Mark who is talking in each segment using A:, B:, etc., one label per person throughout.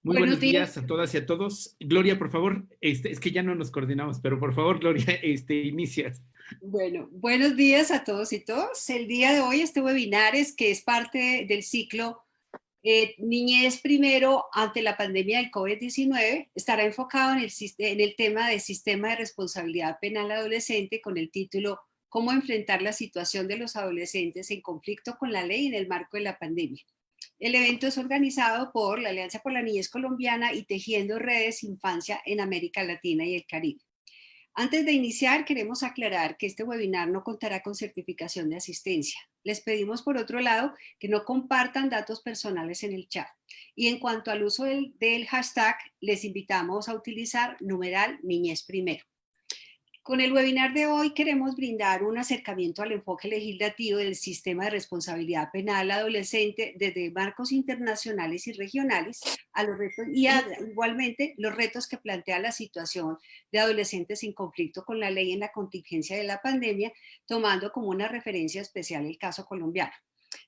A: Muy
B: Buenos
A: buenos
B: días.
A: días a todas y a todos. Gloria, por favor, es que ya no nos coordinamos, pero por favor, Gloria, inicias.
B: Bueno, buenos días a todos y todas. El día de hoy este webinar que es parte del ciclo Niñez Primero ante la pandemia del COVID-19 estará enfocado en el tema de sistema de responsabilidad penal adolescente con el título Cómo enfrentar la situación de los adolescentes en conflicto con la ley en el marco de la pandemia. El evento es organizado por la Alianza por la Niñez Colombiana y Tejiendo Redes Infancia en América Latina y el Caribe. Antes de iniciar, queremos aclarar que este webinar no contará con certificación de asistencia. Les pedimos, por otro lado, que no compartan datos personales en el chat. Y en cuanto al uso del hashtag, les invitamos a utilizar numeral Niñez Primero. Con el webinar de hoy queremos brindar un acercamiento al enfoque legislativo del sistema de responsabilidad penal adolescente desde marcos internacionales y regionales a los retos igualmente los retos que plantea la situación de adolescentes en conflicto con la ley en la contingencia de la pandemia, tomando como una referencia especial el caso colombiano.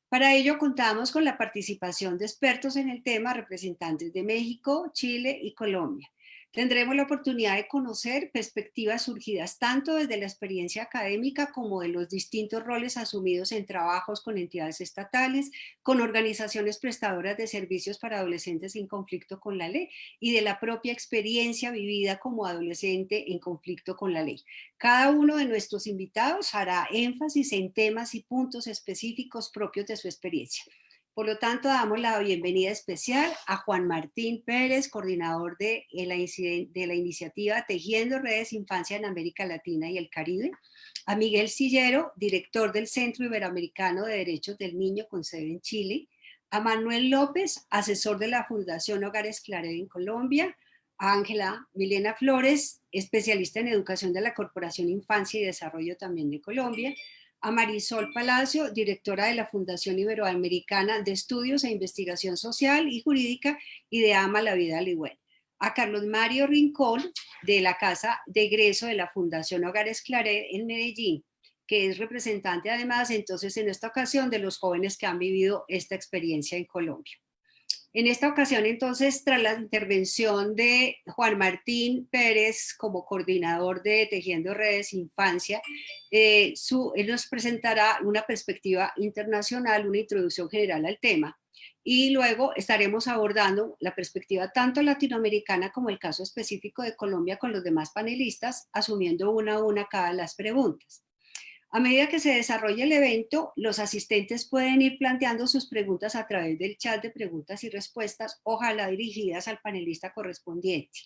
B: Para ello contamos con la participación de expertos en el tema, representantes de México, Chile y Colombia. Tendremos la oportunidad de conocer perspectivas surgidas tanto desde la experiencia académica como de los distintos roles asumidos en trabajos con entidades estatales, con organizaciones prestadoras de servicios para adolescentes en conflicto con la ley y de la propia experiencia vivida como adolescente en conflicto con la ley. Cada uno de nuestros invitados hará énfasis en temas y puntos específicos propios de su experiencia. Por lo tanto, damos la bienvenida especial a Juan Martín Pérez, coordinador de la iniciativa Tejiendo Redes Infancia en América Latina y el Caribe, a Miguel Sillero, director del Centro Iberoamericano de Derechos del Niño con sede en Chile, a Manuel López, asesor de la Fundación Hogares Claret en Colombia, a Ángela Milena Flores, especialista en educación de la Corporación Infancia y Desarrollo también de Colombia, a Marisol Palacio, directora de la Fundación Iberoamericana de Estudios e Investigación Social y Jurídica y de Ama la Vida Ligüen, a Carlos Mario Rincón, de la Casa de Egreso de la Fundación Hogares Claret en Medellín, que es representante además entonces en esta ocasión de los jóvenes que han vivido esta experiencia en Colombia. En esta ocasión, entonces, tras la intervención de Juan Martín Pérez como coordinador de Tejiendo Redes Infancia, él nos presentará una perspectiva internacional, una introducción general al tema. Y luego estaremos abordando la perspectiva tanto latinoamericana como el caso específico de Colombia con los demás panelistas, asumiendo una a una cada las preguntas. A medida que se desarrolla el evento, los asistentes pueden ir planteando sus preguntas a través del chat de preguntas y respuestas, ojalá dirigidas al panelista correspondiente.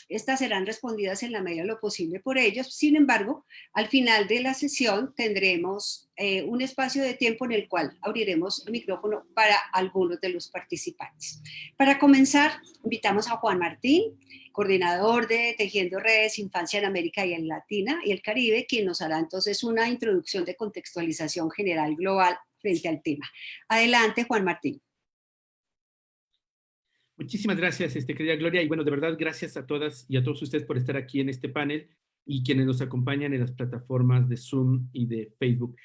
B: Estas serán respondidas en la medida de lo posible por ellos. Sin embargo, al final de la sesión tendremos un espacio de tiempo en el cual abriremos el micrófono para algunos de los participantes. Para comenzar, invitamos a Juan Martín, coordinador de Tejiendo Redes Infancia en América y en Latina y el Caribe, quien nos hará entonces una introducción de contextualización general global frente al tema. Adelante, Juan Martín.
A: Muchísimas gracias, querida Gloria, y bueno, de verdad, gracias a todas y a todos ustedes por estar aquí en este panel y quienes nos acompañan en las plataformas de Zoom y de Facebook.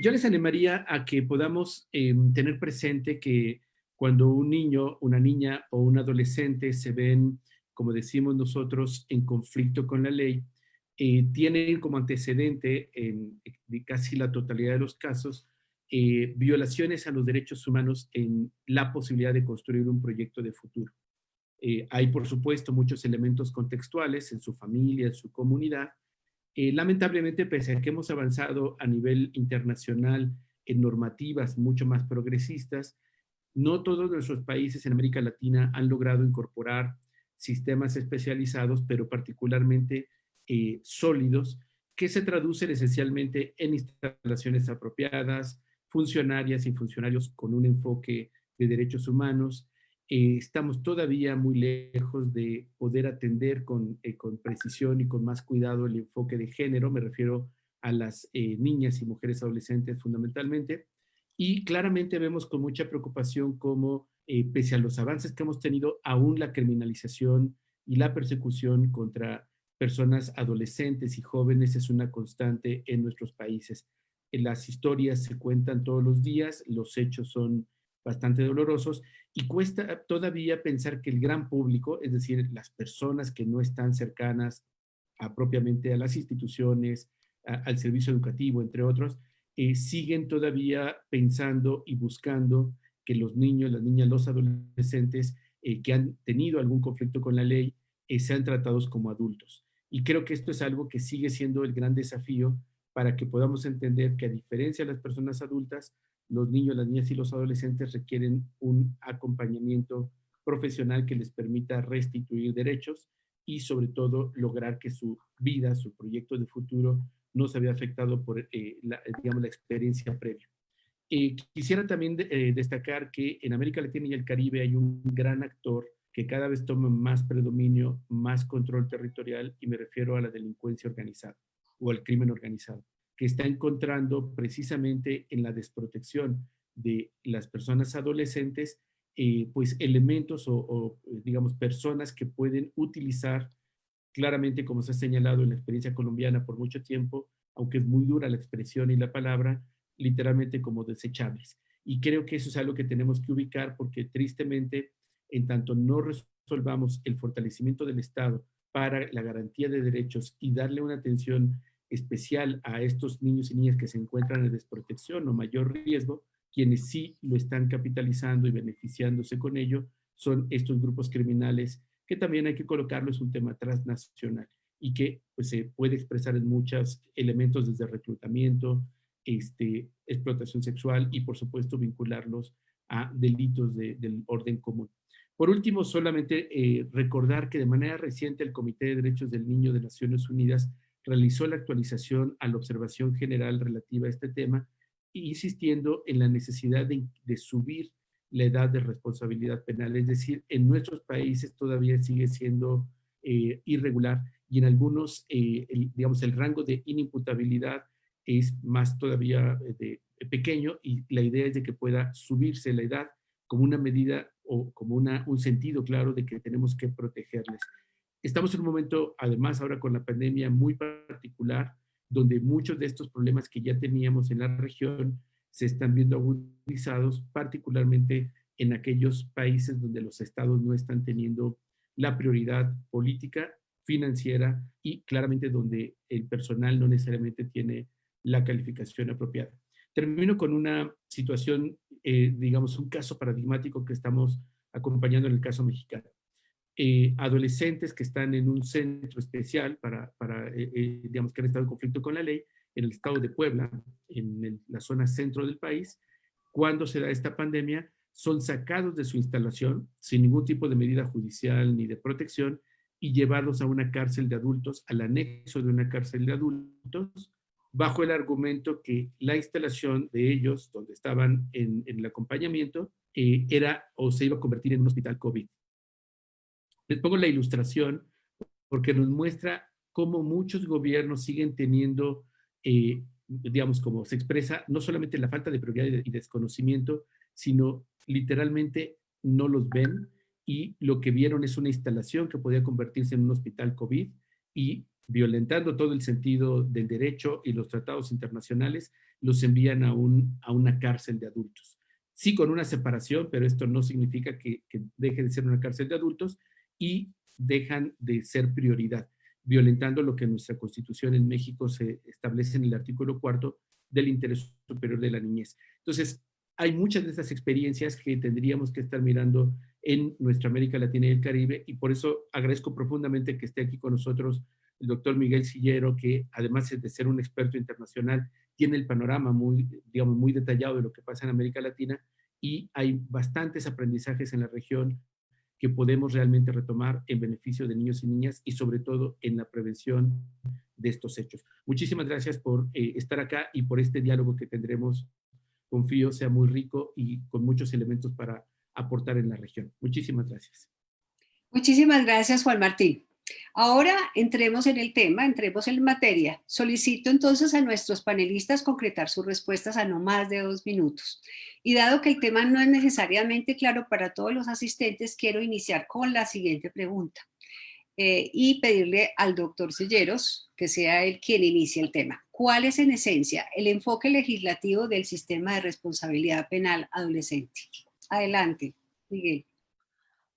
A: Yo les animaría a que podamos tener presente que cuando un niño, una niña o un adolescente se ven, como decimos nosotros, en conflicto con la ley, tienen como antecedente en casi la totalidad de los casos violaciones a los derechos humanos en la posibilidad de construir un proyecto de futuro. Hay, por supuesto, muchos elementos contextuales en su familia, en su comunidad. Lamentablemente, pese a que hemos avanzado a nivel internacional en normativas mucho más progresistas, no todos nuestros países en América Latina han logrado incorporar sistemas especializados, pero particularmente sólidos, que se traducen esencialmente en instalaciones apropiadas, funcionarias y funcionarios con un enfoque de derechos humanos. Estamos todavía muy lejos de poder atender con precisión y con más cuidado el enfoque de género, me refiero a las niñas y mujeres adolescentes fundamentalmente, y claramente vemos con mucha preocupación cómo, pese a los avances que hemos tenido, aún la criminalización y la persecución contra personas adolescentes y jóvenes es una constante en nuestros países. Las historias se cuentan todos los días, los hechos son bastante dolorosos, y cuesta todavía pensar que el gran público, es decir, las personas que no están cercanas propiamente a las instituciones, al servicio educativo, entre otros, siguen todavía pensando y buscando que los niños, las niñas, los adolescentes que han tenido algún conflicto con la ley sean tratados como adultos. Y creo que esto es algo que sigue siendo el gran desafío para que podamos entender que, a diferencia de las personas adultas, los niños, las niñas y los adolescentes requieren un acompañamiento profesional que les permita restituir derechos y, sobre todo, lograr que su vida, su proyecto de futuro, no se vea afectado por digamos, la experiencia previa. Quisiera también destacar que en América Latina y el Caribe hay un gran actor que cada vez toma más predominio, más control territorial, y me refiero a la delincuencia organizada o al crimen organizado, que está encontrando precisamente en la desprotección de las personas adolescentes, pues elementos digamos, personas que pueden utilizar claramente, como se ha señalado en la experiencia colombiana por mucho tiempo, aunque es muy dura la expresión y la palabra, literalmente como desechables. Y creo que eso es algo que tenemos que ubicar, porque tristemente, en tanto no resolvamos el fortalecimiento del Estado para la garantía de derechos y darle una atención especial a estos niños y niñas que se encuentran en desprotección o mayor riesgo, quienes sí lo están capitalizando y beneficiándose con ello son estos grupos criminales, que también hay que colocarlo, es un tema transnacional y que pues, se puede expresar en muchos elementos, desde reclutamiento, explotación sexual y, por supuesto, vincularlos a delitos del orden común. Por último, solamente recordar que de manera reciente el Comité de Derechos del Niño de Naciones Unidas realizó la actualización a la observación general relativa a este tema, insistiendo en la necesidad de subir la edad de responsabilidad penal. Es decir, en nuestros países todavía sigue siendo irregular, y en algunos, digamos, el rango de inimputabilidad es más todavía pequeño, y la idea es de que pueda subirse la edad como una medida o como un sentido claro de que tenemos que protegerles. Estamos en un momento, además, ahora con la pandemia, muy particular, donde muchos de estos problemas que ya teníamos en la región se están viendo agudizados, particularmente en aquellos países donde los estados no están teniendo la prioridad política, financiera, y claramente donde el personal no necesariamente tiene la calificación apropiada. Termino con una situación, digamos, un caso paradigmático que estamos acompañando en el caso mexicano. Adolescentes que están en un centro especial digamos, que han estado en conflicto con la ley, en el estado de Puebla, en la zona centro del país. Cuando se da esta pandemia, son sacados de su instalación sin ningún tipo de medida judicial ni de protección y llevados a una cárcel de adultos, al anexo de una cárcel de adultos, bajo el argumento que la instalación de ellos, donde estaban en el acompañamiento, era o se iba a convertir en un hospital COVID. Les pongo la ilustración porque nos muestra cómo muchos gobiernos siguen teniendo, digamos, como se expresa, no solamente la falta de prioridad y desconocimiento, sino literalmente no los ven, y lo que vieron es una instalación que podía convertirse en un hospital COVID, y violentando todo el sentido del derecho y los tratados internacionales, los envían a una cárcel de adultos. Sí, con una separación, pero esto no significa que deje de ser una cárcel de adultos, y dejan de ser prioridad, violentando lo que en nuestra Constitución en México se establece en el artículo 4 del interés superior de la niñez. Entonces, hay muchas de estas experiencias que tendríamos que estar mirando en nuestra América Latina y el Caribe, y por eso agradezco profundamente que esté aquí con nosotros el doctor Miguel Sillero, que además de ser un experto internacional, tiene el panorama muy, digamos, muy detallado de lo que pasa en América Latina, y hay bastantes aprendizajes en la región que podemos realmente retomar en beneficio de niños y niñas, y sobre todo en la prevención de estos hechos. Muchísimas gracias por estar acá y por este diálogo que tendremos. Confío sea muy rico y con muchos elementos para aportar en la región. Muchísimas gracias.
B: Muchísimas gracias, Juan Martín. Ahora entremos en el tema, entremos en materia. Solicito entonces a nuestros panelistas concretar sus respuestas a no más de 2 minutos. Y dado que el tema no es necesariamente claro para todos los asistentes, quiero iniciar con la siguiente pregunta y pedirle al doctor Silleros que sea él quien inicie el tema. ¿Cuál es en esencia el enfoque legislativo del sistema de responsabilidad penal adolescente? Adelante, Miguel.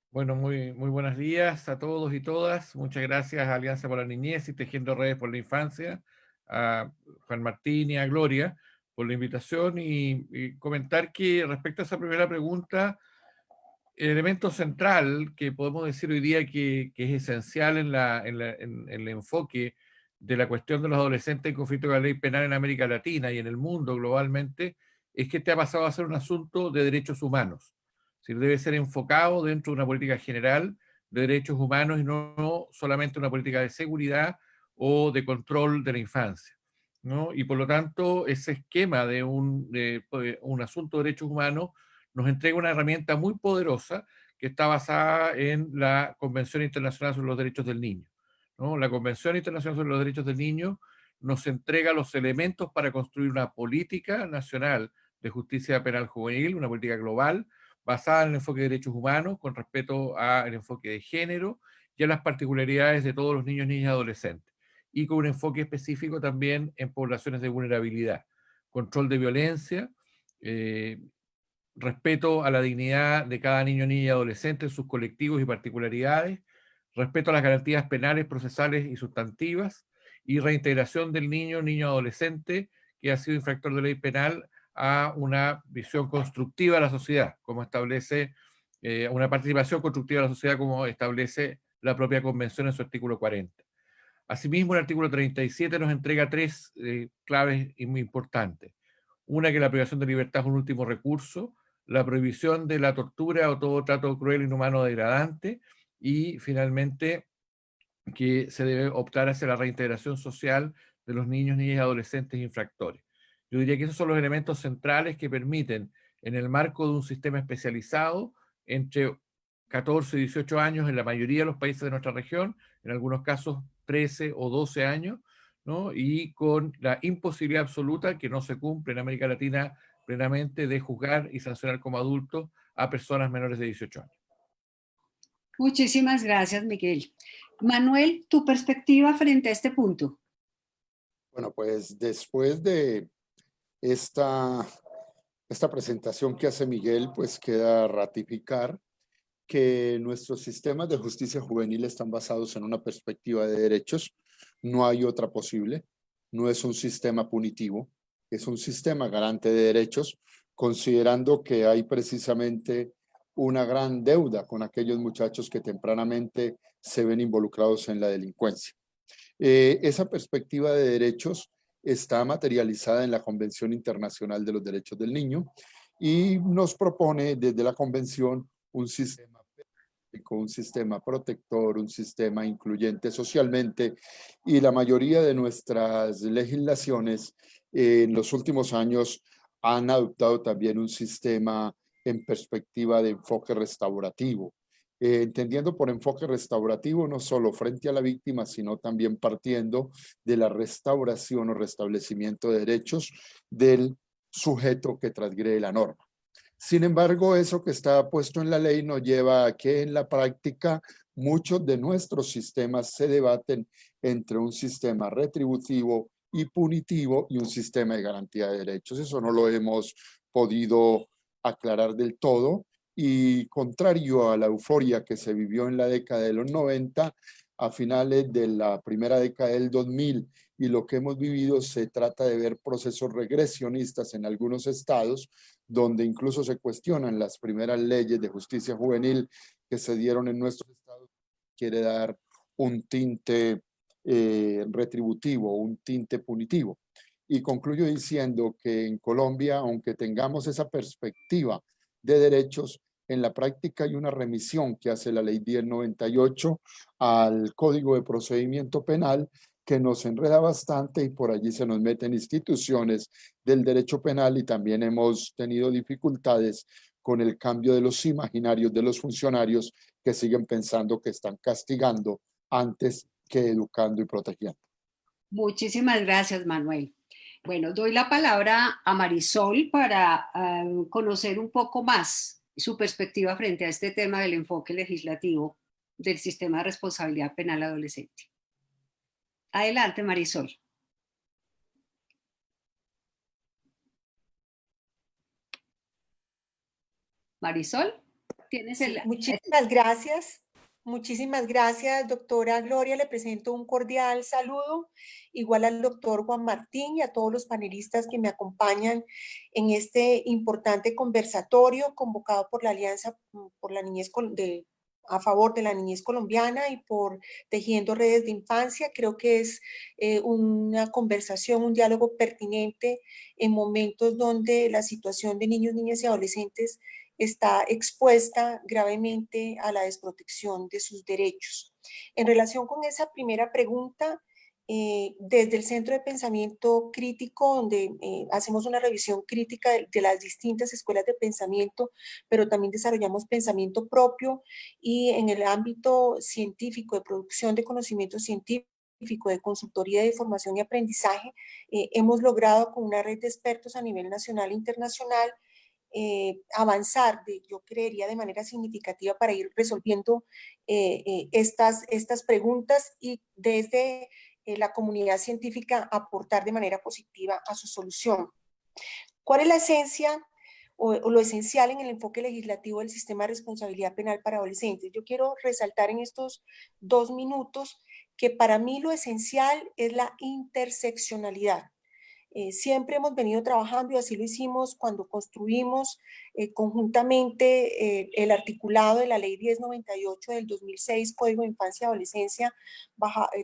C: Bueno, muy buenos días a todos y todas. Muchas gracias a Alianza por la Niñez y Tejiendo Redes por la Infancia, a Juan Martín y a Gloria por la invitación y comentar que respecto a esa primera pregunta, el elemento central que podemos decir hoy día que es esencial en el enfoque de la cuestión de los adolescentes en conflicto con la ley penal en América Latina y en el mundo globalmente, es que este ha pasado a ser un asunto de derechos humanos. Es decir, debe ser enfocado dentro de una política general de derechos humanos y no solamente una política de seguridad o de control de la infancia, ¿no? Y por lo tanto, ese esquema de un asunto de derechos humanos nos entrega una herramienta muy poderosa que está basada en la Convención Internacional sobre los Derechos del Niño, ¿no? La Convención Internacional sobre los Derechos del Niño nos entrega los elementos para construir una política nacional de justicia penal juvenil, una política global, basada en el enfoque de derechos humanos, con respeto al enfoque de género y a las particularidades de todos los niños, niñas y adolescentes, y con un enfoque específico también en poblaciones de vulnerabilidad, control de violencia, respeto a la dignidad de cada niño, niña y adolescente en sus colectivos y particularidades, respeto a las garantías penales, procesales y sustantivas, y reintegración del niño, niño adolescente que ha sido infractor de ley penal a una visión constructiva de la sociedad, como establece una participación constructiva de la sociedad, como establece la propia Convención en su artículo 40. Asimismo, el artículo 37 nos entrega tres claves muy importantes. Una, que la privación de libertad es un último recurso, la prohibición de la tortura o todo trato cruel, inhumano o degradante, y finalmente que se debe optar hacia la reintegración social de los niños, niñas y adolescentes infractores. Yo diría que esos son los elementos centrales que permiten, en el marco de un sistema especializado, entre 14 y 18 años en la mayoría de los países de nuestra región, en algunos casos 13 o 12 años, ¿no? Y con la imposibilidad absoluta que no se cumple en América Latina plenamente de juzgar y sancionar como adultos a personas menores de 18 años.
B: Muchísimas gracias, Miguel. Manuel, tu perspectiva frente a este punto.
D: Bueno, pues después de esta presentación que hace Miguel, pues queda ratificar que nuestros sistemas de justicia juvenil están basados en una perspectiva de derechos. No hay otra posible. No es un sistema punitivo, es un sistema garante de derechos, considerando que hay precisamente una gran deuda con aquellos muchachos que tempranamente se ven involucrados en la delincuencia. Esa perspectiva de derechos está materializada en la Convención Internacional de los Derechos del Niño y nos propone desde la Convención un sistema un sistema protector, un sistema incluyente socialmente, y la mayoría de nuestras legislaciones en los últimos años han adoptado también un sistema en perspectiva de enfoque restaurativo. Entendiendo por enfoque restaurativo no solo frente a la víctima, sino también partiendo de la restauración o restablecimiento de derechos del sujeto que transgrede la norma. Sin embargo, eso que está puesto en la ley nos lleva a que en la práctica muchos de nuestros sistemas se debaten entre un sistema retributivo y punitivo y un sistema de garantía de derechos. Eso no lo hemos podido aclarar del todo, y contrario a la euforia que se vivió en la década de los 90, a finales de la primera década del 2000 y lo que hemos vivido, se trata de ver procesos regresionistas en algunos estados, donde incluso se cuestionan las primeras leyes de justicia juvenil que se dieron en nuestro estado. Quiere dar un tinte retributivo, un tinte punitivo. Y concluyo diciendo que en Colombia, aunque tengamos esa perspectiva de derechos, en la práctica hay una remisión que hace la ley 1098 al Código de Procedimiento Penal, que nos enreda bastante, y por allí se nos meten instituciones del derecho penal, y también hemos tenido dificultades con el cambio de los imaginarios de los funcionarios que siguen pensando que están castigando antes que educando y protegiendo.
B: Muchísimas gracias, Manuel. Bueno, doy la palabra a Marisol para conocer un poco más su perspectiva frente a este tema del enfoque legislativo del sistema de responsabilidad penal adolescente. Adelante, Marisol. Marisol, tienes
E: Sí, muchísimas gracias. Muchísimas gracias, doctora Gloria. Le presento un cordial saludo, igual al doctor Juan Martín y a todos los panelistas que me acompañan en este importante conversatorio convocado por la Alianza por la Niñez a favor de la niñez colombiana y por Tejiendo Redes de Infancia. Creo que es una conversación, un diálogo pertinente en momentos donde la situación de niños, niñas y adolescentes está expuesta gravemente a la desprotección de sus derechos. En relación con esa primera pregunta, desde el Centro de Pensamiento Crítico, donde hacemos una revisión crítica de las distintas escuelas de pensamiento, pero también desarrollamos pensamiento propio, y en el ámbito científico, de producción de conocimiento científico, de consultoría de formación y aprendizaje, hemos logrado con una red de expertos a nivel nacional e internacional avanzar, yo creería, de manera significativa para ir resolviendo estas preguntas y desde la comunidad científica aportar de manera positiva a su solución. ¿Cuál es la esencia o lo esencial en el enfoque legislativo del sistema de responsabilidad penal para adolescentes? Yo quiero resaltar en estos 2 minutos que para mí lo esencial es la interseccionalidad. Siempre hemos venido trabajando, y así lo hicimos cuando construimos conjuntamente el articulado de la Ley 1098 del 2006, Código de Infancia y Adolescencia.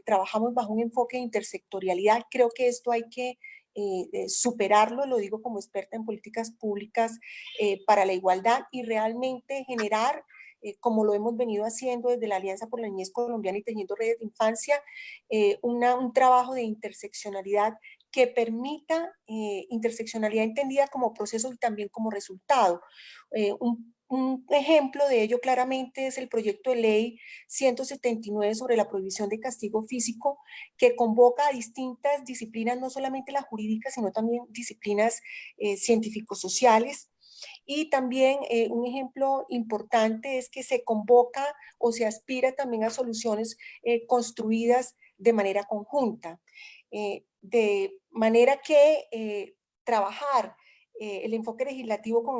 E: Trabajamos bajo un enfoque de intersectorialidad. Creo que esto hay que superarlo, lo digo como experta en políticas públicas para la igualdad, y realmente generar, como lo hemos venido haciendo desde la Alianza por la Niñez Colombiana y Tejiendo Redes de Infancia, un trabajo de interseccionalidad que permita interseccionalidad entendida como proceso y también como resultado. Un ejemplo de ello claramente es el proyecto de ley 179 sobre la prohibición de castigo físico, que convoca a distintas disciplinas, no solamente las jurídicas, sino también disciplinas científico-sociales. Y también un ejemplo importante es que se convoca o se aspira también a soluciones construidas de manera conjunta. De manera que trabajar el enfoque legislativo con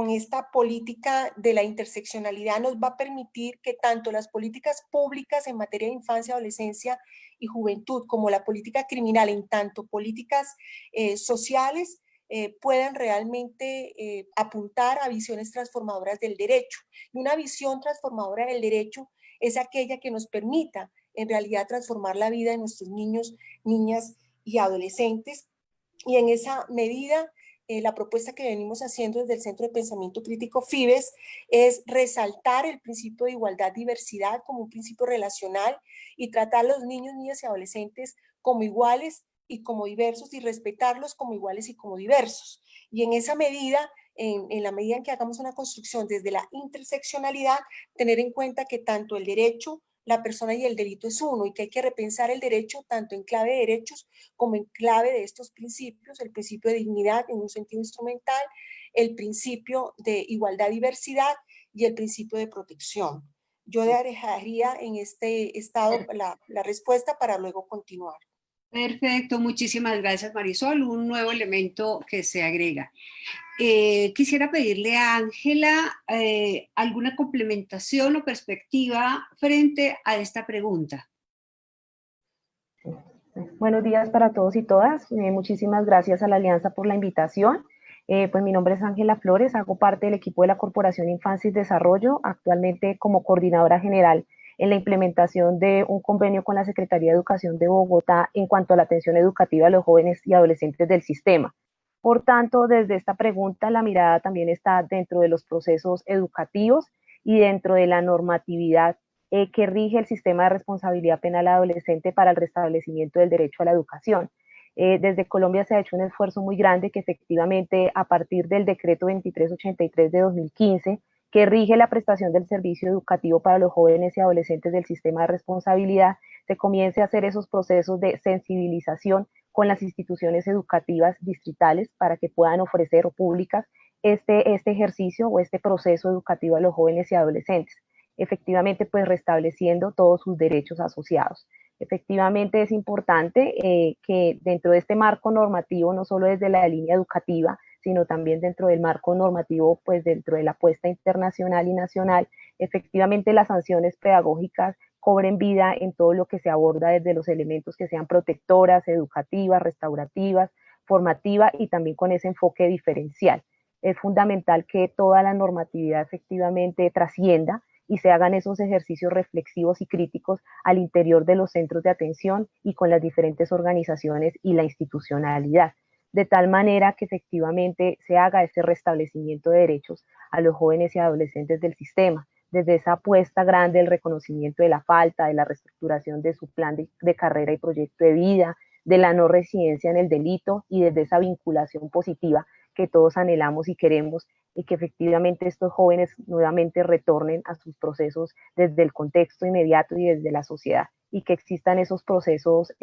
E: esta política de la interseccionalidad nos va a permitir que tanto las políticas públicas en materia de infancia, adolescencia y juventud, como la política criminal, en tanto políticas sociales, puedan realmente apuntar a visiones transformadoras del derecho. Y una visión transformadora del derecho es aquella que nos permita en realidad transformar la vida de nuestros niños, niñas y adolescentes. Y en esa medida, la propuesta que venimos haciendo desde el Centro de Pensamiento Crítico FIBES es resaltar el principio de igualdad-diversidad como un principio relacional y tratar a los niños, niñas y adolescentes como iguales y como diversos, y respetarlos como iguales y como diversos. Y en esa medida, en la medida en que hagamos una construcción desde la interseccionalidad, tener en cuenta que tanto el derecho, la persona y el delito es uno, y que hay que repensar el derecho tanto en clave de derechos como en clave de estos principios: el principio de dignidad en un sentido instrumental, el principio de igualdad-diversidad y el principio de protección. Yo dejaría en este estado la respuesta para luego continuar.
B: Perfecto, muchísimas gracias, Marisol. Un nuevo elemento que se agrega. Quisiera pedirle a Ángela alguna complementación o perspectiva frente a esta pregunta.
F: Buenos días para todos y todas. Muchísimas gracias a la Alianza por la invitación. Pues mi nombre es Ángela Flores, hago parte del equipo de la Corporación Infancia y Desarrollo, actualmente como coordinadora general en la implementación de un convenio con la Secretaría de Educación de Bogotá en cuanto a la atención educativa a los jóvenes y adolescentes del sistema. Por tanto, desde esta pregunta, la mirada también está dentro de los procesos educativos y dentro de la normatividad que rige el sistema de responsabilidad penal adolescente para el restablecimiento del derecho a la educación. Desde Colombia se ha hecho un esfuerzo muy grande que efectivamente a partir del decreto 2383 de 2015, que rige la prestación del servicio educativo para los jóvenes y adolescentes del sistema de responsabilidad, se comience a hacer esos procesos de sensibilización con las instituciones educativas distritales para que puedan ofrecer, o públicas, este ejercicio o este proceso educativo a los jóvenes y adolescentes, efectivamente pues restableciendo todos sus derechos asociados. Efectivamente es importante que dentro de este marco normativo, no solo desde la línea educativa, sino también dentro del marco normativo, pues dentro de la apuesta internacional y nacional, efectivamente las sanciones pedagógicas cobren vida en todo lo que se aborda desde los elementos que sean protectoras, educativas, restaurativas, formativas y también con ese enfoque diferencial. Es fundamental que toda la normatividad efectivamente trascienda y se hagan esos ejercicios reflexivos y críticos al interior de los centros de atención y con las diferentes organizaciones y la institucionalidad, de tal manera que efectivamente se haga ese restablecimiento de derechos a los jóvenes y adolescentes del sistema, desde esa apuesta grande del reconocimiento de la falta, de la reestructuración de su plan de carrera y proyecto de vida, de la no residencia en el delito y desde esa vinculación positiva que todos anhelamos y queremos, y que efectivamente estos jóvenes nuevamente retornen a sus procesos desde el contexto inmediato y desde la sociedad, y que existan esos procesos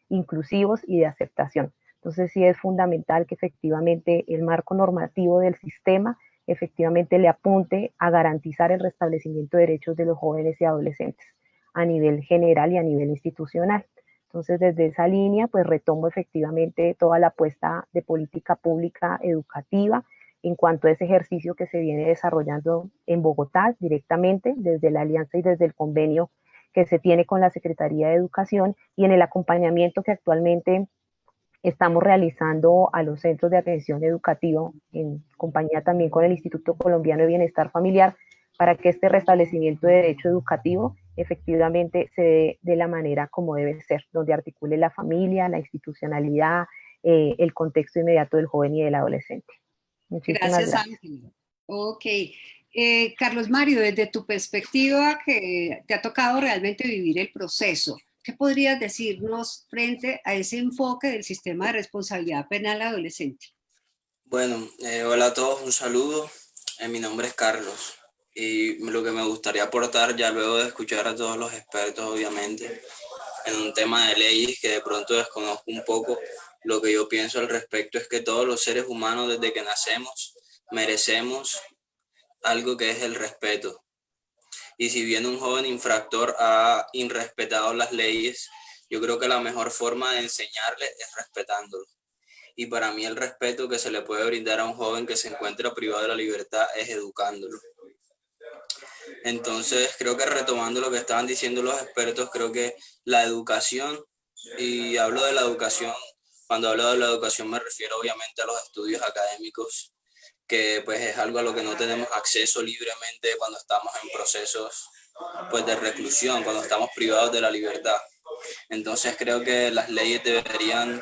F: inclusivos y de aceptación. Entonces sí es fundamental que efectivamente el marco normativo del sistema efectivamente le apunte a garantizar el restablecimiento de derechos de los jóvenes y adolescentes a nivel general y a nivel institucional. Entonces, desde esa línea, pues retomo efectivamente toda la apuesta de política pública educativa en cuanto a ese ejercicio que se viene desarrollando en Bogotá directamente desde la alianza y desde el convenio que se tiene con la Secretaría de Educación y en el acompañamiento que actualmente estamos realizando a los centros de atención educativa en compañía también con el Instituto Colombiano de Bienestar Familiar para que este restablecimiento de derecho educativo efectivamente se dé de la manera como debe ser, donde articule la familia, la institucionalidad, el contexto inmediato del joven y del adolescente. Muchísimas
B: Gracias,
F: gracias.
B: Ángel. Ok. Carlos Mario, desde tu perspectiva que te ha tocado realmente vivir el proceso, ¿qué podrías decirnos frente a ese enfoque del sistema de responsabilidad penal adolescente?
G: Bueno, hola a todos, un saludo. Mi nombre es Carlos y lo que me gustaría aportar ya luego de escuchar a todos los expertos, obviamente, en un tema de leyes que de pronto desconozco un poco, lo que yo pienso al respecto es que todos los seres humanos desde que nacemos merecemos algo que es el respeto. Y si bien un joven infractor ha irrespetado las leyes, yo creo que la mejor forma de enseñarle es respetándolo. Y para mí el respeto que se le puede brindar a un joven que se encuentra privado de la libertad es educándolo. Entonces creo que retomando lo que estaban diciendo los expertos, creo que la educación, y hablo de la educación, cuando hablo de la educación me refiero obviamente a los estudios académicos, que pues es algo a lo que no tenemos acceso libremente cuando estamos en procesos pues de reclusión, cuando estamos privados de la libertad. Entonces creo que las leyes deberían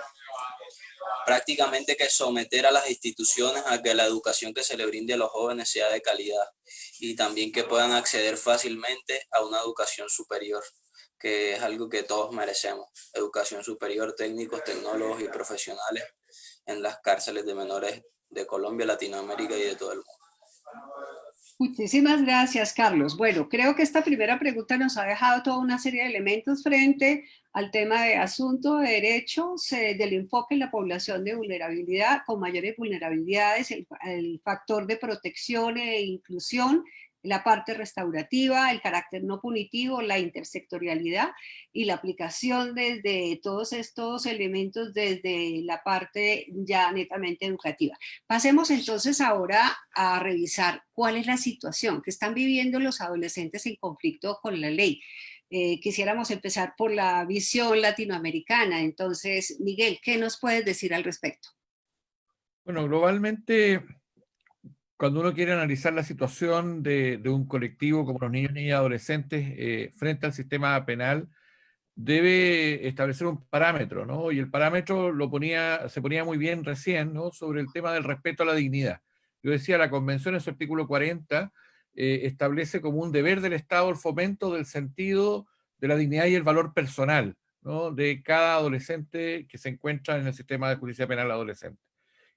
G: prácticamente que someter a las instituciones a que la educación que se le brinde a los jóvenes sea de calidad y también que puedan acceder fácilmente a una educación superior, que es algo que todos merecemos. Educación superior, técnicos, tecnólogos y profesionales en las cárceles de menores de Colombia, Latinoamérica y de todo el mundo.
B: Muchísimas gracias, Carlos. Bueno, creo que esta primera pregunta nos ha dejado toda una serie de elementos frente al tema de asunto de derechos, del enfoque en la población de vulnerabilidad, con mayores vulnerabilidades, el factor de protección e inclusión, la parte restaurativa, el carácter no punitivo, la intersectorialidad y la aplicación desde todos estos elementos desde la parte ya netamente educativa. Pasemos entonces ahora a revisar cuál es la situación que están viviendo los adolescentes en conflicto con la ley. Quisiéramos empezar por la visión latinoamericana. Entonces, Miguel, ¿qué nos puedes decir al respecto?
C: Bueno, globalmente, cuando uno quiere analizar la situación de un colectivo como los niños, niñas y adolescentes frente al sistema penal, debe establecer un parámetro, ¿no? Y el parámetro se ponía muy bien recién, ¿no? Sobre el tema del respeto a la dignidad. Yo decía, la Convención en su artículo 40 establece como un deber del Estado el fomento del sentido de la dignidad y el valor personal, ¿no? De cada adolescente que se encuentra en el sistema de justicia penal adolescente.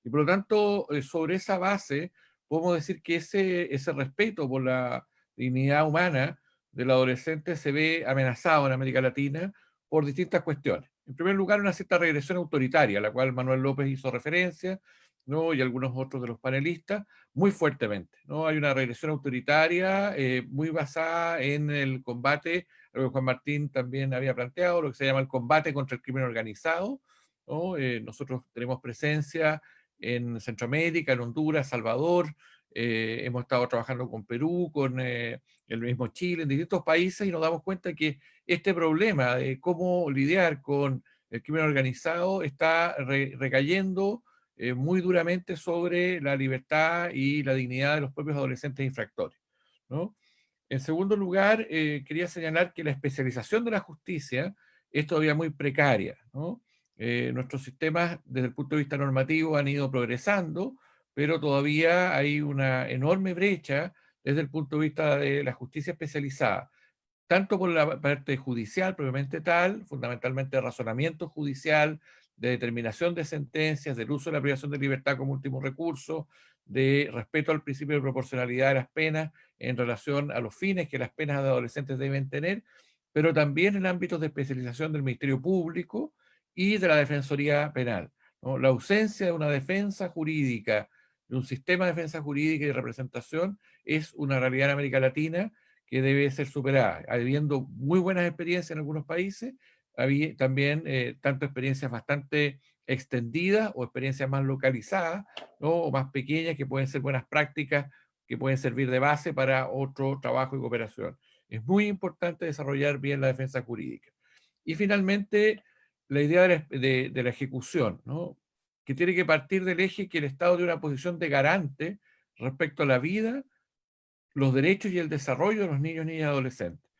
C: Y por lo tanto, sobre esa base, podemos decir que ese respeto por la dignidad humana del adolescente se ve amenazado en América Latina por distintas cuestiones. En primer lugar, una cierta regresión autoritaria, a la cual Manuel López hizo referencia, ¿no? Y algunos otros de los panelistas, muy fuertemente, ¿no? Hay una regresión autoritaria muy basada en el combate, lo que Juan Martín también había planteado, lo que se llama el combate contra el crimen organizado, ¿no? Nosotros tenemos presencia en Centroamérica, en Honduras, Salvador, hemos estado trabajando con Perú, con el mismo Chile, en distintos países, y nos damos cuenta que este problema de cómo lidiar con el crimen organizado está recayendo muy duramente sobre la libertad y la dignidad de los propios adolescentes infractores, ¿no? En segundo lugar, quería señalar que la especialización de la justicia es todavía muy precaria, ¿no? Nuestros sistemas, desde el punto de vista normativo, han ido progresando, pero todavía hay una enorme brecha desde el punto de vista de la justicia especializada, tanto por la parte judicial propiamente tal, fundamentalmente de razonamiento judicial, de determinación de sentencias, del uso de la privación de libertad como último recurso, de respeto al principio de proporcionalidad de las penas en relación a los fines que las penas de adolescentes deben tener, pero también en ámbitos de especialización del Ministerio Público y de la Defensoría Penal, ¿no? La ausencia de una defensa jurídica, de un sistema de defensa jurídica y de representación, es una realidad en América Latina que debe ser superada. Habiendo muy buenas experiencias en algunos países, había también tanto experiencias bastante extendidas o experiencias más localizadas, ¿no? O más pequeñas que pueden ser buenas prácticas que pueden servir de base para otro trabajo y cooperación. Es muy importante desarrollar bien la defensa jurídica. Y finalmente, la idea de la ejecución, ¿no? Que tiene que partir del eje que el Estado tiene una posición de garante respecto a la vida, los derechos y el desarrollo de los niños, niñas y adolescentes.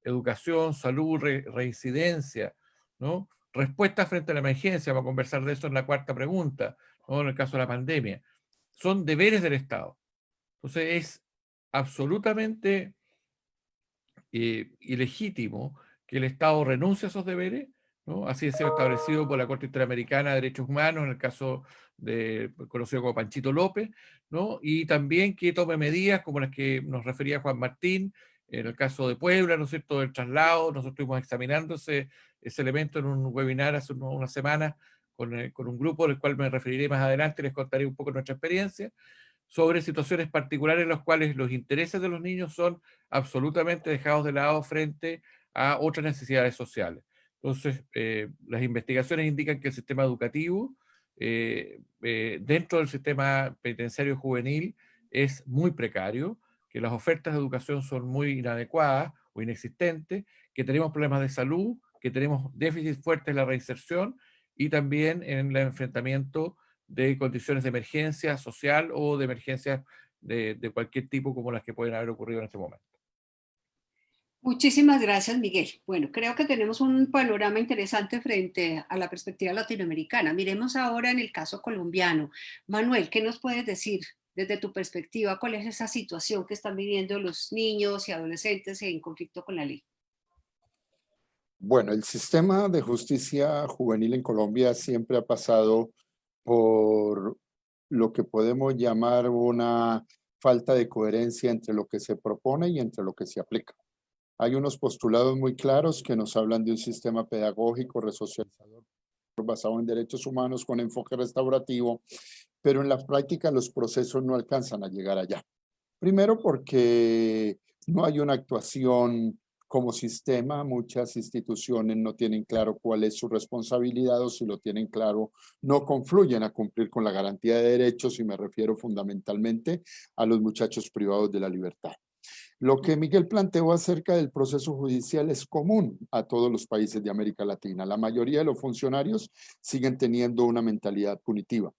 C: Educación, salud, reincidencia, ¿no? Respuesta frente a la emergencia, vamos a conversar de eso en la cuarta pregunta, ¿no? En el caso de la pandemia. Son deberes del Estado. Entonces es absolutamente ilegítimo que el Estado renuncie a esos deberes, ¿no? Así ha sido establecido por la Corte Interamericana de Derechos Humanos, en el caso conocido como Panchito López, ¿no? Y también que tome medidas como las que nos refería Juan Martín, en el caso de Puebla, ¿no es cierto?, del traslado. Nosotros estuvimos examinando ese elemento en un webinar hace unas semanas con un grupo del cual me referiré más adelante, les contaré un poco nuestra experiencia, sobre situaciones particulares en las cuales los intereses de los niños son absolutamente dejados de lado frente a otras necesidades sociales. Entonces, las investigaciones indican que el sistema educativo, dentro del sistema penitenciario juvenil, es muy precario, que las ofertas de educación son muy inadecuadas o inexistentes, que tenemos problemas de salud, que tenemos déficits fuertes en la reinserción y también en el enfrentamiento de condiciones de emergencia social o de emergencias de cualquier tipo como las que pueden haber ocurrido en este momento.
B: Muchísimas gracias, Miguel. Bueno, creo que tenemos un panorama interesante frente a la perspectiva latinoamericana. Miremos ahora en el caso colombiano. Manuel, ¿qué nos puedes decir desde tu perspectiva? ¿Cuál es esa situación que están viviendo los niños y adolescentes en conflicto con la ley?
D: Bueno, el sistema de justicia juvenil en Colombia siempre ha pasado por lo que podemos llamar una falta de coherencia entre lo que se propone y entre lo que se aplica. Hay unos postulados muy claros que nos hablan de un sistema pedagógico, resocializador, basado en derechos humanos con enfoque restaurativo, pero en la práctica los procesos no alcanzan a llegar allá. Primero porque no hay una actuación como sistema, muchas instituciones no tienen claro cuál es su responsabilidad, o si lo tienen claro, no confluyen a cumplir con la garantía de derechos, y me refiero fundamentalmente a los muchachos privados de la libertad. Lo que Miguel planteó acerca del proceso judicial es común a todos los países de América Latina. La mayoría de los funcionarios siguen teniendo una mentalidad punitiva,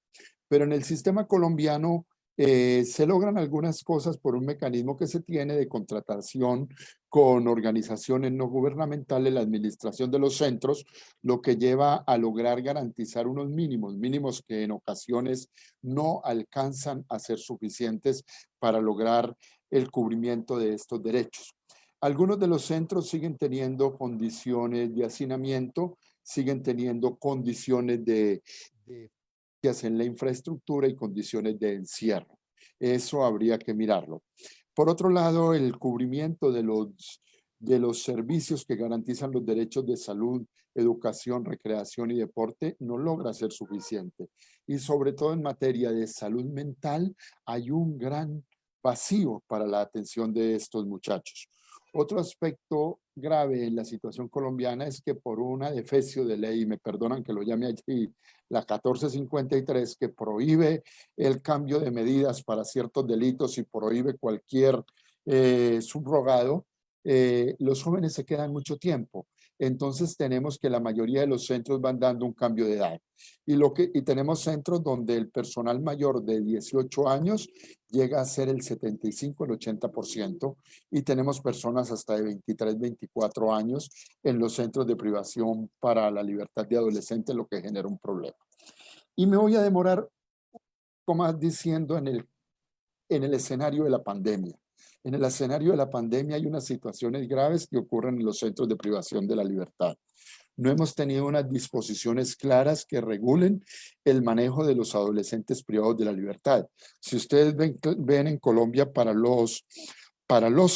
D: pero en el sistema colombiano se logran algunas cosas por un mecanismo que se tiene de contratación con organizaciones no gubernamentales, la administración de los centros, lo que lleva a lograr garantizar unos mínimos que en ocasiones no alcanzan a ser suficientes para lograr el cubrimiento de estos derechos. Algunos de los centros siguen teniendo condiciones de hacinamiento, siguen teniendo condiciones de en la infraestructura y condiciones de encierro. Eso habría que mirarlo. Por otro lado, el cubrimiento de los servicios que garantizan los derechos de salud, educación, recreación y deporte no logra ser suficiente. Y sobre todo en materia de salud mental hay un gran vacío para la atención de estos muchachos. Otro aspecto grave en la situación colombiana es que por una defecio de ley, me perdonan que lo llame allí, la 1453, que prohíbe el cambio de medidas para ciertos delitos y prohíbe cualquier subrogado, los jóvenes se quedan mucho tiempo. Entonces tenemos que la mayoría de los centros van dando un cambio de edad. Y tenemos centros donde el personal mayor de 18 años llega a ser el 75, el 80%, y tenemos personas hasta de 23, 24 años en los centros de privación para la libertad de adolescentes, lo que genera un problema. Y me voy a demorar más diciendo en el escenario de la pandemia. En el escenario de la pandemia hay unas situaciones graves que ocurren en los centros de privación de la libertad. No hemos tenido unas disposiciones claras que regulen el manejo de los adolescentes privados de la libertad. Si ustedes ven en Colombia para los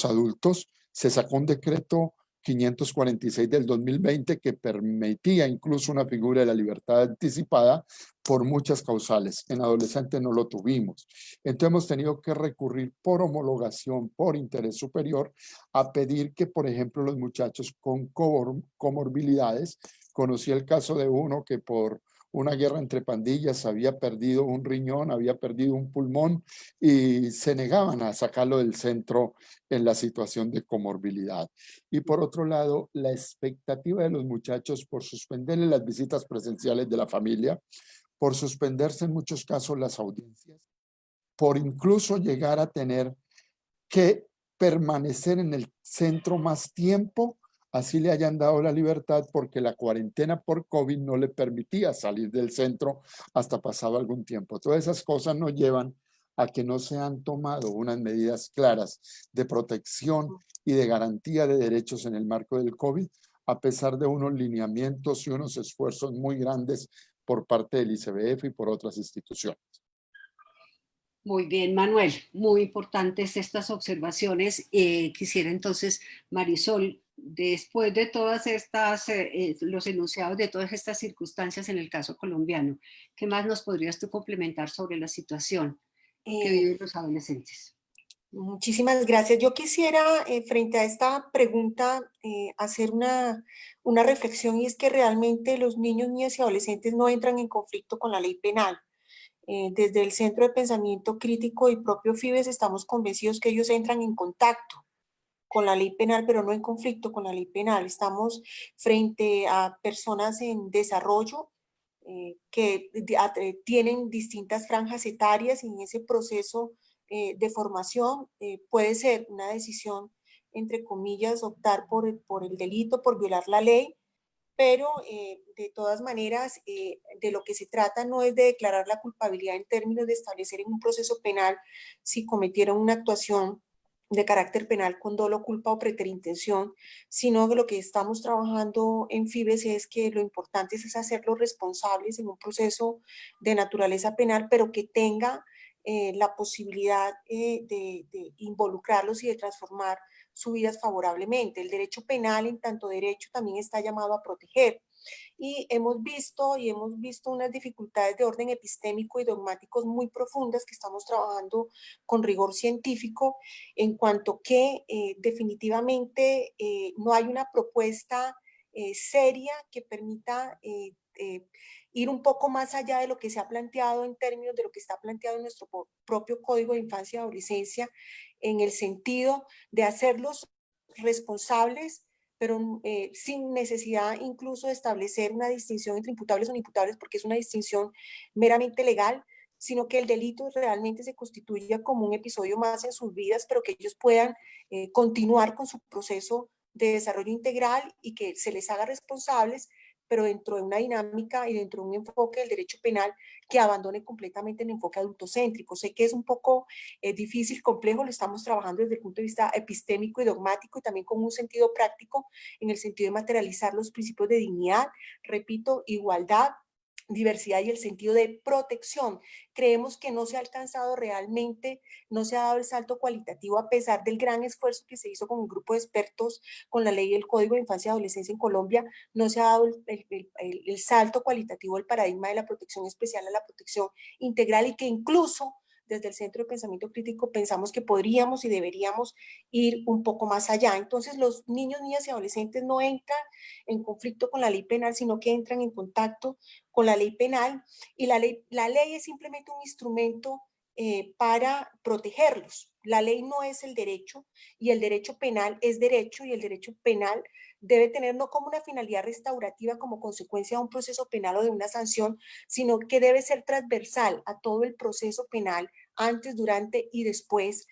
D: adultos, se sacó un decreto 546 del 2020 que permitía incluso una figura de la libertad anticipada por muchas causales. En adolescentes no lo tuvimos. Entonces hemos tenido que recurrir por homologación, por interés superior, a pedir que, por ejemplo, los muchachos con comorbilidades, conocí el caso de uno que por una guerra entre pandillas había perdido un riñón, había perdido un pulmón y se negaban a sacarlo del centro en la situación de comorbilidad. Y por otro lado, la expectativa de los muchachos por suspenderle las visitas presenciales de la familia, por suspenderse en muchos casos las audiencias, por incluso llegar a tener que permanecer en el centro más tiempo, así le hayan dado la libertad, porque la cuarentena por COVID no le permitía salir del centro hasta pasado algún tiempo. Todas esas cosas nos llevan a que no se han tomado unas medidas claras de protección y de garantía de derechos en el marco del COVID, a pesar de unos lineamientos y unos esfuerzos muy grandes por parte del ICBF y por otras instituciones.
B: Muy bien, Manuel, muy importantes estas observaciones. Quisiera entonces, Marisol, después de todas estas, los enunciados de todas estas circunstancias en el caso colombiano, ¿qué más nos podrías tú complementar sobre la situación que viven los adolescentes?
E: Muchísimas gracias. Yo quisiera, frente a esta pregunta, hacer una reflexión, y es que realmente los niños, niñas y adolescentes no entran en conflicto con la ley penal. Desde el Centro de Pensamiento Crítico y propio FIBES estamos convencidos que ellos entran en contacto con la ley penal, pero no en conflicto con la ley penal. Estamos frente a personas en desarrollo que tienen distintas franjas etarias, y en ese proceso de formación puede ser una decisión, entre comillas, optar por el delito, por violar la ley, pero de todas maneras, de lo que se trata no es de declarar la culpabilidad en términos de establecer en un proceso penal si cometieron una actuación de carácter penal con dolo, culpa o preterintención, sino que lo que estamos trabajando en FIBES es que lo importante es hacerlos responsables en un proceso de naturaleza penal, pero que tenga la posibilidad de involucrarlos y de transformar sus vidas favorablemente. El derecho penal, en tanto derecho, también está llamado a proteger. Y hemos visto unas dificultades de orden epistémico y dogmáticos muy profundas que estamos trabajando con rigor científico, en cuanto que definitivamente no hay una propuesta seria que permita ir un poco más allá de lo que se ha planteado en términos de lo que está planteado en nuestro propio Código de Infancia y Adolescencia, en el sentido de hacerlos responsables, pero sin necesidad incluso de establecer una distinción entre imputables o no imputables, porque es una distinción meramente legal, sino que el delito realmente se constituya como un episodio más en sus vidas, pero que ellos puedan continuar con su proceso de desarrollo integral y que se les haga responsables, pero dentro de una dinámica y dentro de un enfoque del derecho penal que abandone completamente el enfoque adultocéntrico. Sé que es un poco difícil, complejo, lo estamos trabajando desde el punto de vista epistémico y dogmático, y también con un sentido práctico en el sentido de materializar los principios de dignidad, repito, igualdad, diversidad y el sentido de protección. Creemos que no se ha alcanzado realmente, no se ha dado el salto cualitativo a pesar del gran esfuerzo que se hizo con un grupo de expertos con la ley del Código de Infancia y Adolescencia en Colombia. No se ha dado el salto cualitativo del paradigma de la protección especial a la protección integral, y que incluso desde el Centro de Pensamiento Crítico pensamos que podríamos y deberíamos ir un poco más allá. Entonces los niños, niñas y adolescentes no entran en conflicto con la ley penal, sino que entran en contacto con la ley penal, y la ley es simplemente un instrumento para protegerlos. La ley no es el derecho, y el derecho penal es derecho, y el derecho penal debe tener no como una finalidad restaurativa como consecuencia de un proceso penal o de una sanción, sino que debe ser transversal a todo el proceso penal, antes, durante y después,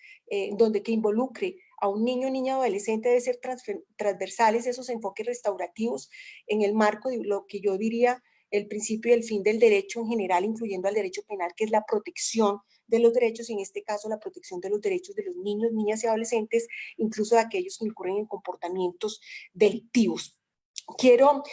E: donde que involucre a un niño, niña o adolescente, debe ser transversales esos enfoques restaurativos en el marco de lo que yo diría el principio y el fin del derecho en general, incluyendo al derecho penal, que es la protección de los derechos, y en este caso la protección de los derechos de los niños, niñas y adolescentes, incluso de aquellos que incurren en comportamientos delictivos. Quiero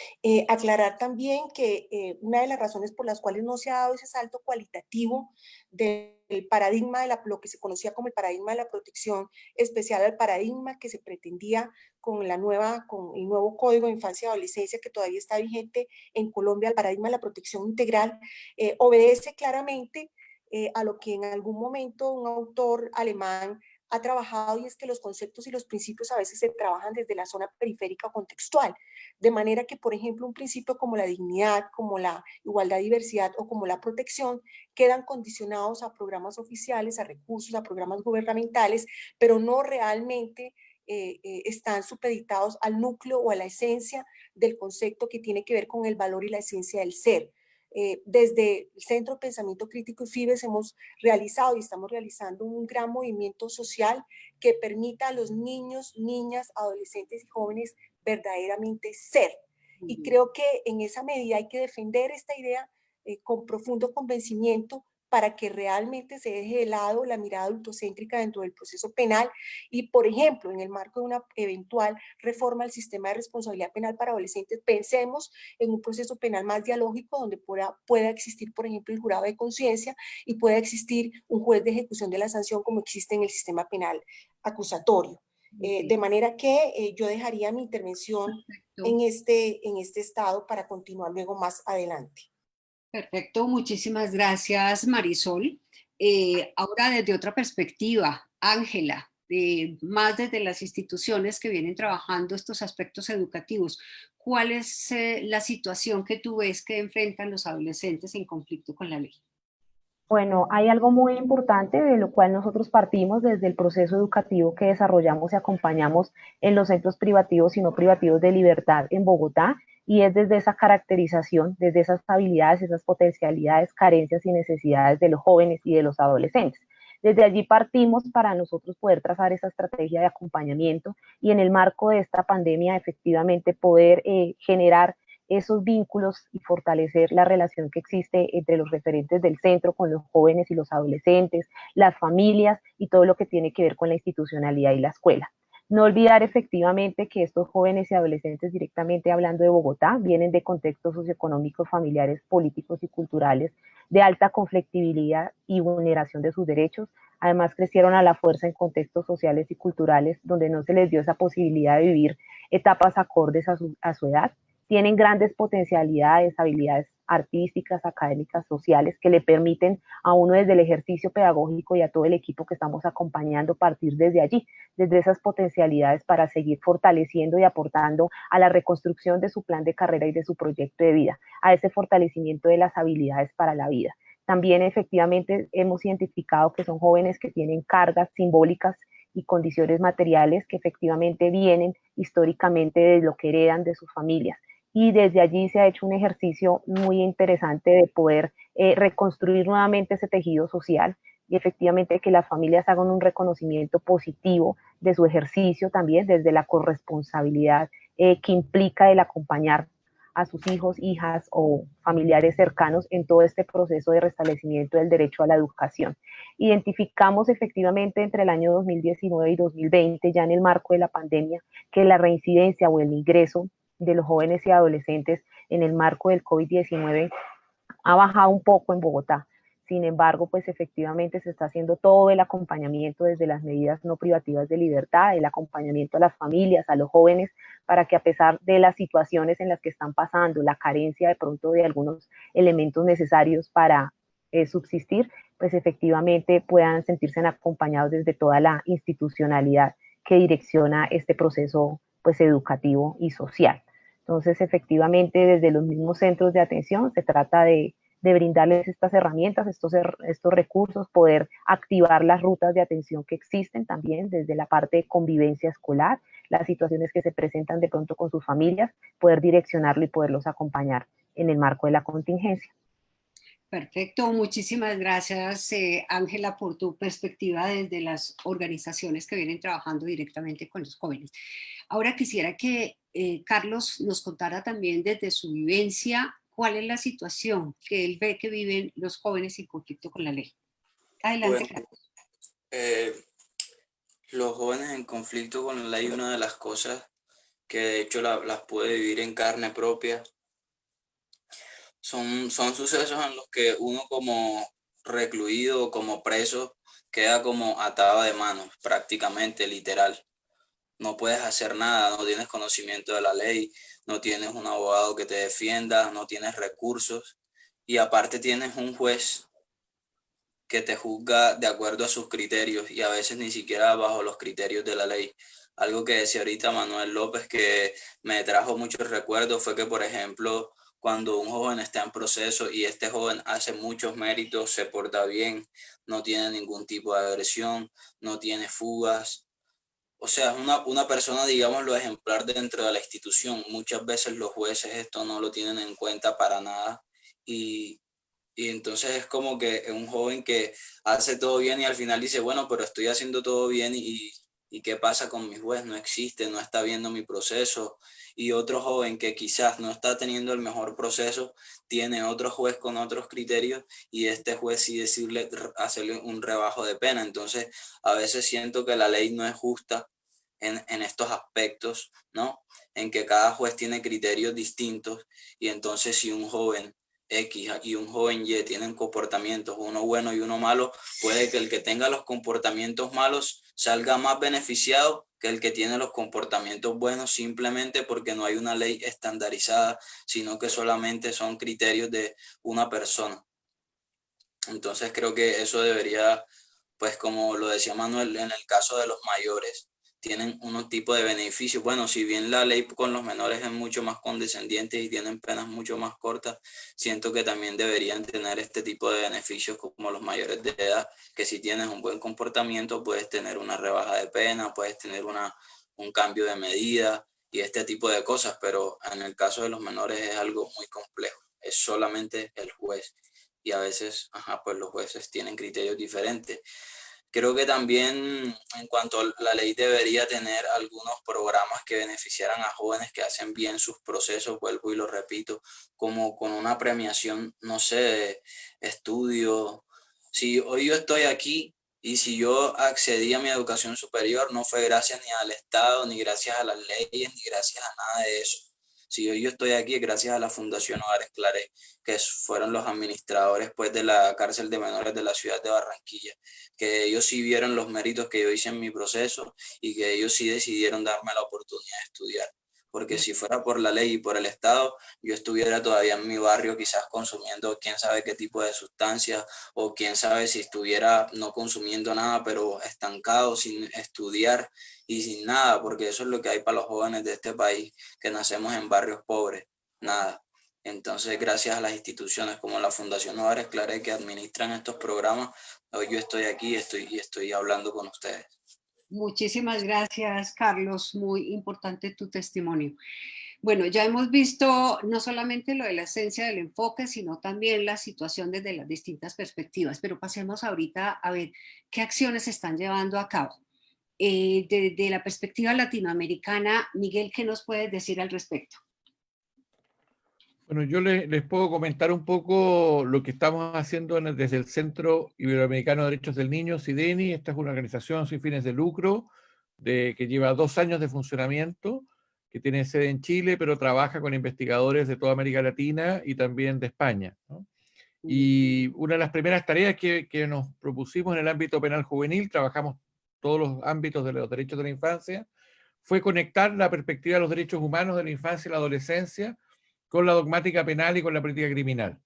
E: aclarar también que una de las razones por las cuales no se ha dado ese salto cualitativo del paradigma de lo que se conocía como el paradigma de la protección especial al paradigma que se pretendía con el nuevo Código de Infancia y Adolescencia que todavía está vigente en Colombia, el paradigma de la protección integral, obedece claramente a lo que en algún momento un autor alemán ha trabajado, y es que los conceptos y los principios a veces se trabajan desde la zona periférica o contextual, de manera que, por ejemplo, un principio como la dignidad, como la igualdad, diversidad o como la protección quedan condicionados a programas oficiales, a recursos, a programas gubernamentales, pero no realmente están supeditados al núcleo o a la esencia del concepto que tiene que ver con el valor y la esencia del ser. Desde el Centro de Pensamiento Crítico y FIBES hemos realizado y estamos realizando un gran movimiento social que permita a los niños, niñas, adolescentes y jóvenes verdaderamente ser. Y creo que en esa medida hay que defender esta idea con profundo convencimiento, para que realmente se deje de lado la mirada adultocéntrica dentro del proceso penal, y, por ejemplo, en el marco de una eventual reforma al sistema de responsabilidad penal para adolescentes, pensemos en un proceso penal más dialógico, donde pueda existir, por ejemplo, el jurado de conciencia, y pueda existir un juez de ejecución de la sanción como existe en el sistema penal acusatorio. De manera que yo dejaría mi intervención en este estado para continuar luego más adelante.
B: Perfecto, muchísimas gracias, Marisol. Ahora desde otra perspectiva, Ángela, más desde las instituciones que vienen trabajando estos aspectos educativos, ¿cuál es la situación que tú ves que enfrentan los adolescentes en conflicto con la ley?
F: Bueno, hay algo muy importante de lo cual nosotros partimos desde el proceso educativo que desarrollamos y acompañamos en los centros privativos y no privativos de libertad en Bogotá, y es desde esa caracterización, desde esas habilidades, esas potencialidades, carencias y necesidades de los jóvenes y de los adolescentes. Desde allí partimos para nosotros poder trazar esa estrategia de acompañamiento, y en el marco de esta pandemia efectivamente poder generar esos vínculos y fortalecer la relación que existe entre los referentes del centro con los jóvenes y los adolescentes, las familias y todo lo que tiene que ver con la institucionalidad y la escuela. No olvidar efectivamente que estos jóvenes y adolescentes, directamente hablando de Bogotá, vienen de contextos socioeconómicos, familiares, políticos y culturales de alta conflictibilidad y vulneración de sus derechos. Además, crecieron a la fuerza en contextos sociales y culturales donde no se les dio esa posibilidad de vivir etapas acordes a su edad. Tienen grandes potencialidades, habilidades artísticas, académicas, sociales, que le permiten a uno desde el ejercicio pedagógico y a todo el equipo que estamos acompañando partir desde allí, desde esas potencialidades, para seguir fortaleciendo y aportando a la reconstrucción de su plan de carrera y de su proyecto de vida, a ese fortalecimiento de las habilidades para la vida. También efectivamente hemos identificado que son jóvenes que tienen cargas simbólicas y condiciones materiales que efectivamente vienen históricamente de lo que heredan de sus familias, y desde allí se ha hecho un ejercicio muy interesante de poder reconstruir nuevamente ese tejido social, y efectivamente que las familias hagan un reconocimiento positivo de su ejercicio también desde la corresponsabilidad que implica el acompañar a sus hijos, hijas o familiares cercanos en todo este proceso de restablecimiento del derecho a la educación. Identificamos efectivamente entre el año 2019 y 2020, ya en el marco de la pandemia, que la reincidencia o el ingreso de los jóvenes y adolescentes en el marco del COVID-19 ha bajado un poco en Bogotá. Sin embargo, pues efectivamente se está haciendo todo el acompañamiento desde las medidas no privativas de libertad, el acompañamiento a las familias, a los jóvenes, para que a pesar de las situaciones en las que están pasando, la carencia de pronto de algunos elementos necesarios para subsistir, pues efectivamente puedan sentirse acompañados desde toda la institucionalidad que direcciona este proceso pues educativo y social. Entonces, efectivamente, desde los mismos centros de atención se trata de brindarles estas herramientas, estos recursos, poder activar las rutas de atención que existen también desde la parte de convivencia escolar, las situaciones que se presentan de pronto con sus familias, poder direccionarlo y poderlos acompañar en el marco de la contingencia.
B: Perfecto, muchísimas gracias, Ángela, por tu perspectiva desde las organizaciones que vienen trabajando directamente con los jóvenes. Ahora quisiera que Carlos nos contara también desde su vivencia cuál es la situación que él ve que viven los jóvenes en conflicto con la ley. Adelante,
G: Bueno,
B: Carlos.
G: los jóvenes en conflicto con la ley, una de las cosas que de hecho las pude vivir en carne propia, son sucesos en los que uno como recluido, como preso, queda como atado de manos, prácticamente, literal. No puedes hacer nada, no tienes conocimiento de la ley, no tienes un abogado que te defienda, no tienes recursos y aparte tienes un juez que te juzga de acuerdo a sus criterios y a veces ni siquiera bajo los criterios de la ley. Algo que decía ahorita Manuel López que me trajo muchos recuerdos fue que, por ejemplo, cuando un joven está en proceso y este joven hace muchos méritos, se porta bien, no tiene ningún tipo de agresión, no tiene fugas, o sea, es una persona, digámoslo, ejemplar dentro de la institución. Muchas veces los jueces esto no lo tienen en cuenta para nada y entonces es como que un joven que hace todo bien y al final dice, bueno, pero estoy haciendo todo bien y ¿qué pasa con mi juez? No existe, no está viendo mi proceso. Y otro joven que quizás no está teniendo el mejor proceso, tiene otro juez con otros criterios y este juez sí decirle, hacerle un rebajo de pena. Entonces, a veces siento que la ley no es justa en estos aspectos, ¿no? En que cada juez tiene criterios distintos y entonces si un joven X y un joven Y tienen comportamientos, uno bueno y uno malo, puede que el que tenga los comportamientos malos salga más beneficiado que el que tiene los comportamientos buenos simplemente porque no hay una ley estandarizada, sino que solamente son criterios de una persona. Entonces creo que eso debería, pues como lo decía Manuel, en el caso de los mayores, tienen unos tipos de beneficios. Bueno, si bien la ley con los menores es mucho más condescendiente y tienen penas mucho más cortas, siento que también deberían tener este tipo de beneficios como los mayores de edad, que si tienes un buen comportamiento puedes tener una rebaja de pena, puedes tener un cambio de medida y este tipo de cosas, pero en el caso de los menores es algo muy complejo, es solamente el juez y a veces, pues los jueces tienen criterios diferentes. Creo que también en cuanto a la ley debería tener algunos programas que beneficiaran a jóvenes que hacen bien sus procesos, vuelvo y lo repito, como con una premiación, no sé, de estudio. Si hoy yo estoy aquí y si yo accedí a mi educación superior, no fue gracias ni al Estado, ni gracias a las leyes, ni gracias a nada de eso. Si hoy yo estoy aquí es gracias a la Fundación Hogares Claré, que fueron los administradores pues, de la cárcel de menores de la ciudad de Barranquilla, que ellos sí vieron los méritos que yo hice en mi proceso y que ellos sí decidieron darme la oportunidad de estudiar. Porque si fuera por la ley y por el Estado, yo estuviera todavía en mi barrio quizás consumiendo quién sabe qué tipo de sustancias o quién sabe si estuviera no consumiendo nada, pero estancado, sin estudiar y sin nada, porque eso es lo que hay para los jóvenes de este país, que nacemos en barrios pobres, nada. Entonces, gracias a las instituciones como la Fundación Hogares Claré que administran estos programas, hoy yo estoy aquí y estoy hablando con ustedes.
B: Muchísimas gracias, Carlos. Muy importante tu testimonio. Bueno, ya hemos visto no solamente lo de la esencia del enfoque, sino también la situación desde las distintas perspectivas, pero pasemos ahorita a ver qué acciones se están llevando a cabo. Desde la perspectiva latinoamericana, Miguel, ¿qué nos puedes decir al respecto?
C: Bueno, yo les puedo comentar un poco lo que estamos haciendo desde el Centro Iberoamericano de Derechos del Niño, CIDENI. Esta es una organización sin fines de lucro que lleva 2 años de funcionamiento, que tiene sede en Chile, pero trabaja con investigadores de toda América Latina y también de España, ¿no? Y una de las primeras tareas que nos propusimos en el ámbito penal juvenil, trabajamos todos los ámbitos de los derechos de la infancia, fue conectar la perspectiva de los derechos humanos de la infancia y la adolescencia con la dogmática penal y con la política criminal,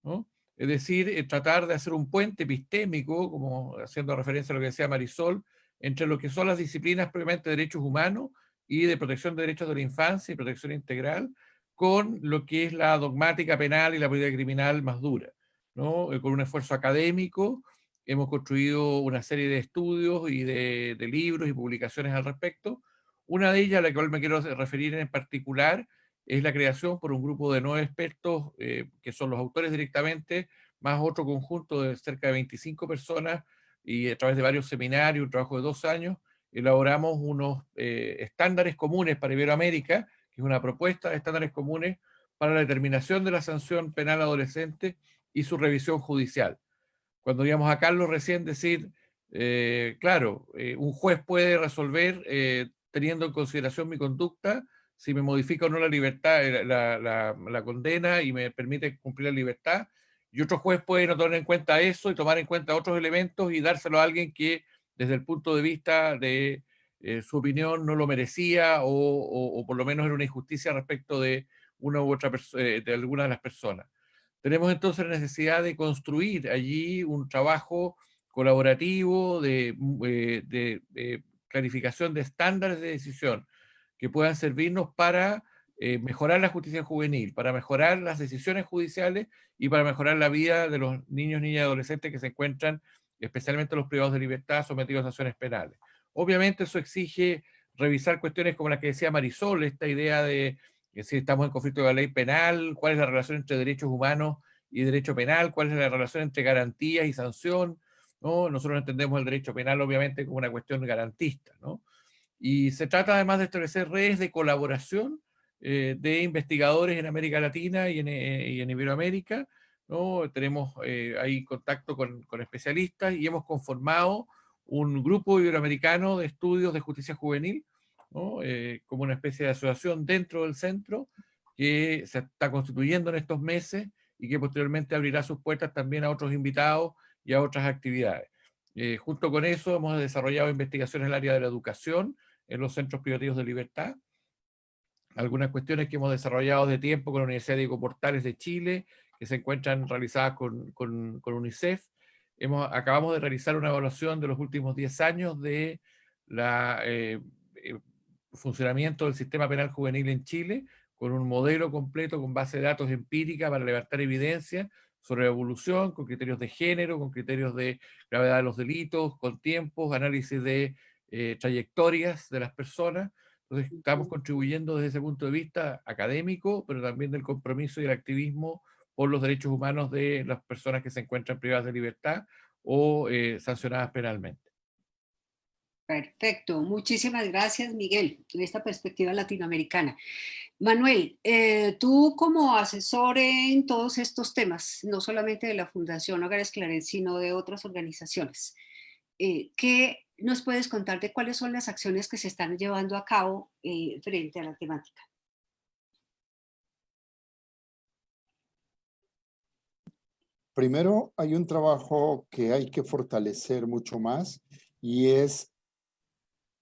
C: ¿no? Es decir, tratar de hacer un puente epistémico, como haciendo referencia a lo que decía Marisol, entre lo que son las disciplinas propiamente de derechos humanos y de protección de derechos de la infancia y protección integral, con lo que es la dogmática penal y la política criminal más dura, ¿no? Con un esfuerzo académico hemos construido una serie de estudios y de libros y publicaciones al respecto. Una de ellas, a la cual me quiero referir en particular, es la creación por un grupo de 9 expertos, que son los autores directamente, más otro conjunto de cerca de 25 personas, y a través de varios seminarios, un trabajo de 2 años, elaboramos unos estándares comunes para Iberoamérica, que es una propuesta de estándares comunes para la determinación de la sanción penal adolescente y su revisión judicial. Cuando íbamos a Carlos recién decir, claro, un juez puede resolver teniendo en consideración mi conducta, si me modifica o no la libertad, la condena y me permite cumplir la libertad, y otro juez puede no tener en cuenta eso y tomar en cuenta otros elementos y dárselo a alguien que desde el punto de vista de su opinión no lo merecía o por lo menos era una injusticia respecto de una u otra de alguna de las personas. Tenemos entonces la necesidad de construir allí un trabajo colaborativo de clarificación de estándares de decisión que puedan servirnos para mejorar la justicia juvenil, para mejorar las decisiones judiciales y para mejorar la vida de los niños, niñas y adolescentes que se encuentran, especialmente los privados de libertad, sometidos a acciones penales. Obviamente eso exige revisar cuestiones como la que decía Marisol, esta idea de si estamos en conflicto con la ley penal, cuál es la relación entre derechos humanos y derecho penal, cuál es la relación entre garantías y sanción, ¿no? Nosotros entendemos el derecho penal obviamente como una cuestión garantista, ¿no? Y se trata además de establecer redes de colaboración de investigadores en América Latina y en Iberoamérica, ¿no? Tenemos ahí contacto con especialistas y hemos conformado un grupo iberoamericano de estudios de justicia juvenil, ¿no? Como una especie de asociación dentro del centro que se está constituyendo en estos meses y que posteriormente abrirá sus puertas también a otros invitados y a otras actividades. Junto con eso hemos desarrollado investigaciones en el área de la educación, en los centros privativos de libertad, algunas cuestiones que hemos desarrollado de tiempo con la Universidad Diego Portales de Chile, que se encuentran realizadas con UNICEF. Acabamos de realizar una evaluación de los últimos 10 años de la funcionamiento del sistema penal juvenil en Chile, con un modelo completo con base de datos empírica para levantar evidencia sobre la evolución, con criterios de género, con criterios de gravedad de los delitos, con tiempos, análisis de trayectorias de las personas. Entonces estamos contribuyendo desde ese punto de vista académico, pero también del compromiso y el activismo por los derechos humanos de las personas que se encuentran privadas de libertad o sancionadas penalmente.
B: Perfecto, muchísimas gracias, Miguel, en esta perspectiva latinoamericana. Manuel, tú como asesor en todos estos temas, no solamente de la Fundación Hogares Claret, sino de otras organizaciones, ¿qué nos puedes contar de cuáles son las acciones que se están llevando a cabo frente a la temática?
D: Primero, hay un trabajo que hay que fortalecer mucho más y es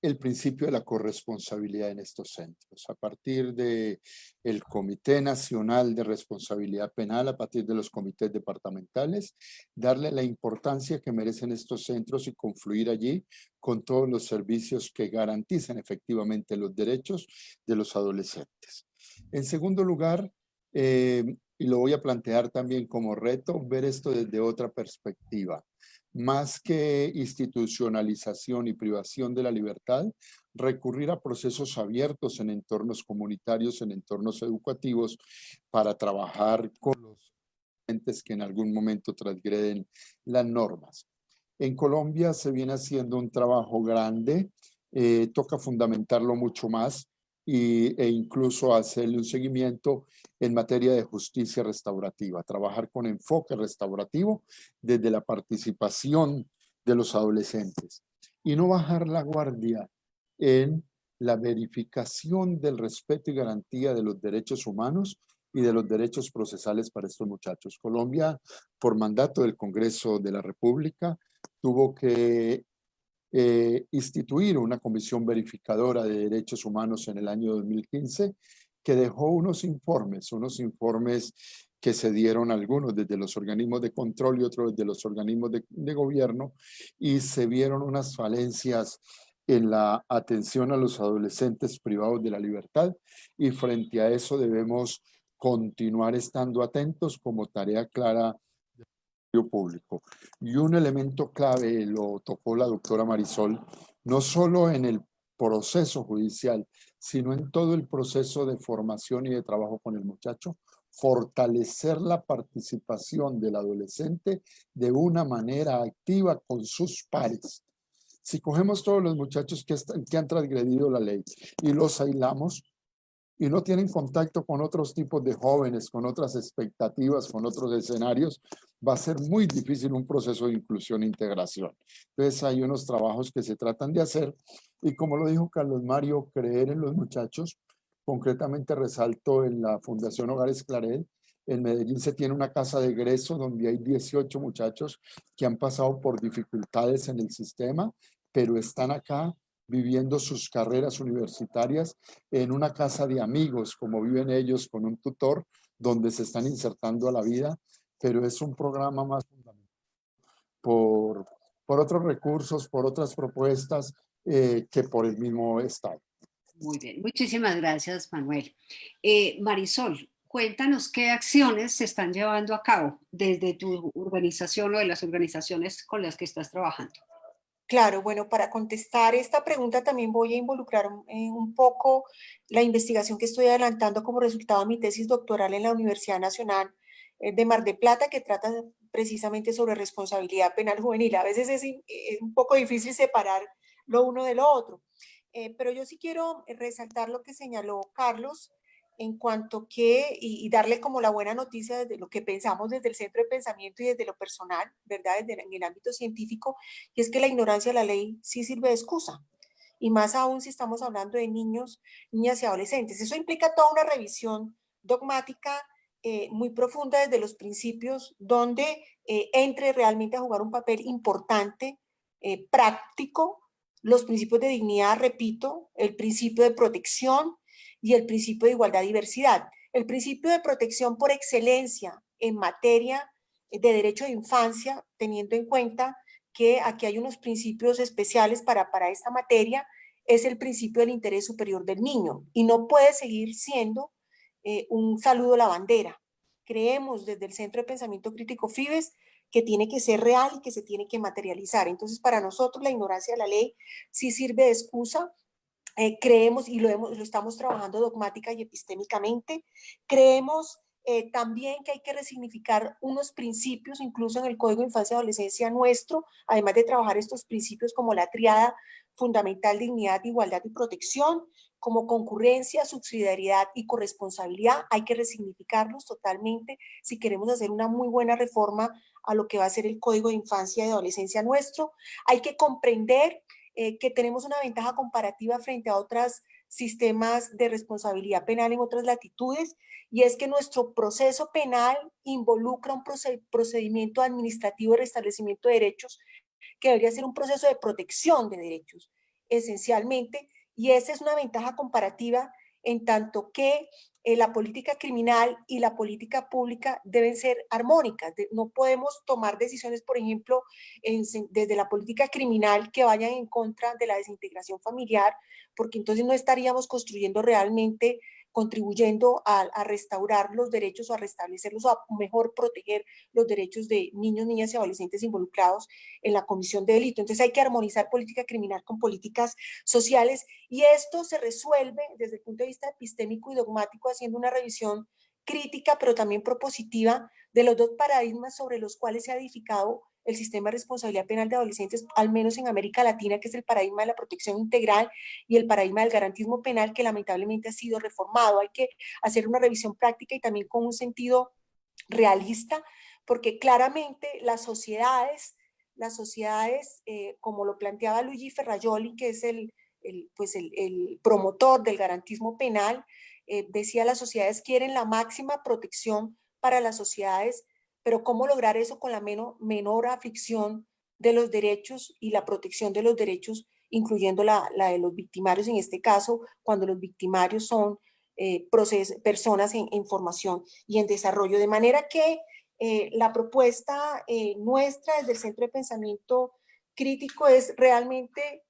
D: el principio de la corresponsabilidad en estos centros. A partir del Comité Nacional de Responsabilidad Penal, a partir de los comités departamentales, darle la importancia que merecen estos centros y confluir allí con todos los servicios que garanticen efectivamente los derechos de los adolescentes. En segundo lugar, y lo voy a plantear también como reto, ver esto desde otra perspectiva. Más que institucionalización y privación de la libertad, recurrir a procesos abiertos en entornos comunitarios, en entornos educativos, para trabajar con los entes que en algún momento transgreden las normas. En Colombia se viene haciendo un trabajo grande, toca fundamentarlo mucho más e incluso hacerle un seguimiento en materia de justicia restaurativa, trabajar con enfoque restaurativo desde la participación de los adolescentes y no bajar la guardia en la verificación del respeto y garantía de los derechos humanos y de los derechos procesales para estos muchachos. Colombia, por mandato del Congreso de la República, tuvo que instituir una comisión verificadora de derechos humanos en el año 2015 que dejó unos informes que se dieron algunos desde los organismos de control y otros desde los organismos de gobierno, y se vieron unas falencias en la atención a los adolescentes privados de la libertad, y frente a eso debemos continuar estando atentos como tarea clara del público. Y un elemento clave lo tocó la doctora Marisol, no solo en el proceso judicial, sino en todo el proceso de formación y de trabajo con el muchacho, fortalecer la participación del adolescente de una manera activa con sus pares. Si cogemos todos los muchachos que han transgredido la ley y los aislamos y no tienen contacto con otros tipos de jóvenes, con otras expectativas, con otros escenarios, va a ser muy difícil un proceso de inclusión e integración. Entonces hay unos trabajos que se tratan de hacer, y como lo dijo Carlos Mario, creer en los muchachos. Concretamente resalto en la Fundación Hogares Claret, en Medellín se tiene una casa de egreso donde hay 18 muchachos que han pasado por dificultades en el sistema, pero están acá viviendo sus carreras universitarias en una casa de amigos, como viven ellos, con un tutor, donde se están insertando a la vida, pero es un programa más fundamental por otros recursos, por otras propuestas, que por el mismo Estado.
B: Muy bien, muchísimas gracias, Manuel. Marisol, cuéntanos qué acciones se están llevando a cabo desde tu organización o de las organizaciones con las que estás trabajando.
E: Claro, bueno, para contestar esta pregunta también voy a involucrar un poco la investigación que estoy adelantando como resultado de mi tesis doctoral en la Universidad Nacional de Mar del Plata, que trata precisamente sobre responsabilidad penal juvenil. A veces es un poco difícil separar lo uno de lo otro, pero yo sí quiero resaltar lo que señaló Carlos en cuanto que, y darle como la buena noticia desde lo que pensamos desde el centro de pensamiento y desde lo personal, ¿verdad? En el ámbito científico, y es que la ignorancia de la ley sí sirve de excusa, y más aún si estamos hablando de niños, niñas y adolescentes. Eso implica toda una revisión dogmática muy profunda desde los principios, donde entre realmente a jugar un papel importante, práctico, los principios de dignidad, repito, el principio de protección, y el principio de igualdad y diversidad. El principio de protección por excelencia en materia de derecho de infancia, teniendo en cuenta que aquí hay unos principios especiales para esta materia, es el principio del interés superior del niño, y no puede seguir siendo un saludo a la bandera. Creemos desde el Centro de Pensamiento Crítico FIBES que tiene que ser real y que se tiene que materializar. Entonces, para nosotros la ignorancia de la ley sí sirve de excusa. Creemos, y lo estamos trabajando dogmática y epistémicamente, creemos también que hay que resignificar unos principios, incluso en el Código de Infancia y Adolescencia nuestro, además de trabajar estos principios como la triada fundamental, dignidad, igualdad y protección, como concurrencia, subsidiariedad y corresponsabilidad. Hay que resignificarlos totalmente si queremos hacer una muy buena reforma a lo que va a ser el Código de Infancia y Adolescencia nuestro. Hay que comprender que tenemos una ventaja comparativa frente a otros sistemas de responsabilidad penal en otras latitudes, y es que nuestro proceso penal involucra un procedimiento administrativo de restablecimiento de derechos que debería ser un proceso de protección de derechos, esencialmente, y esa es una ventaja comparativa en tanto que la política criminal y la política pública deben ser armónicas. No podemos tomar decisiones, por ejemplo, desde la política criminal que vayan en contra de la desintegración familiar, porque entonces no estaríamos construyendo realmente, contribuyendo a restaurar los derechos o a restablecerlos o a mejor proteger los derechos de niños, niñas y adolescentes involucrados en la comisión de delito. Entonces hay que armonizar política criminal con políticas sociales, y esto se resuelve desde el punto de vista epistémico y dogmático haciendo una revisión crítica pero también propositiva de los dos paradigmas sobre los cuales se ha edificado el sistema de responsabilidad penal de adolescentes, al menos en América Latina, que es el paradigma de la protección integral y el paradigma del garantismo penal, que lamentablemente ha sido reformado. Hay que hacer una revisión práctica y también con un sentido realista, porque claramente las sociedades, como lo planteaba Luigi Ferrajoli, que es el promotor del garantismo penal, decía: las sociedades quieren la máxima protección para las sociedades, pero ¿cómo lograr eso con la menor aflicción de los derechos y la protección de los derechos, incluyendo la de los victimarios, en este caso, cuando los victimarios son personas en formación y en desarrollo. De manera que la propuesta nuestra desde el Centro de Pensamiento Crítico es realmente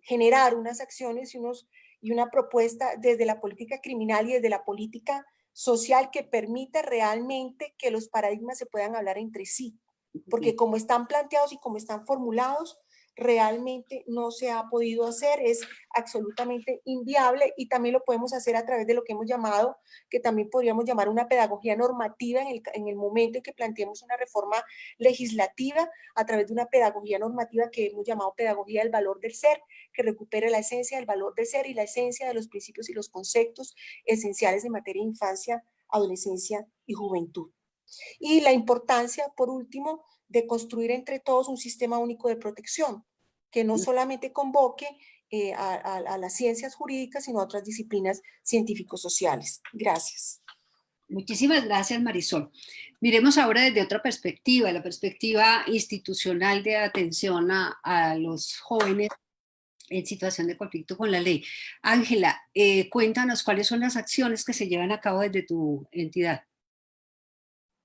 E: generar unas acciones y una propuesta desde la política criminal y desde la política social que permita realmente que los paradigmas se puedan hablar entre sí, porque como están planteados y como están formulados, realmente no se ha podido hacer, es absolutamente inviable, y también lo podemos hacer a través de lo que hemos llamado, que también podríamos llamar una pedagogía normativa en el momento en que planteemos una reforma legislativa, a través de una pedagogía normativa que hemos llamado pedagogía del valor del ser, que recupere la esencia del valor del ser y la esencia de los principios y los conceptos esenciales en materia de infancia, adolescencia y juventud. Y la importancia, por último, de construir entre todos un sistema único de protección, que no solamente convoque a las ciencias jurídicas, sino a otras disciplinas científico-sociales. Gracias.
B: Muchísimas gracias, Marisol. Miremos ahora desde otra perspectiva, la perspectiva institucional de atención a los jóvenes en situación de conflicto con la ley. Ángela, cuéntanos cuáles son las acciones que se llevan a cabo desde tu entidad.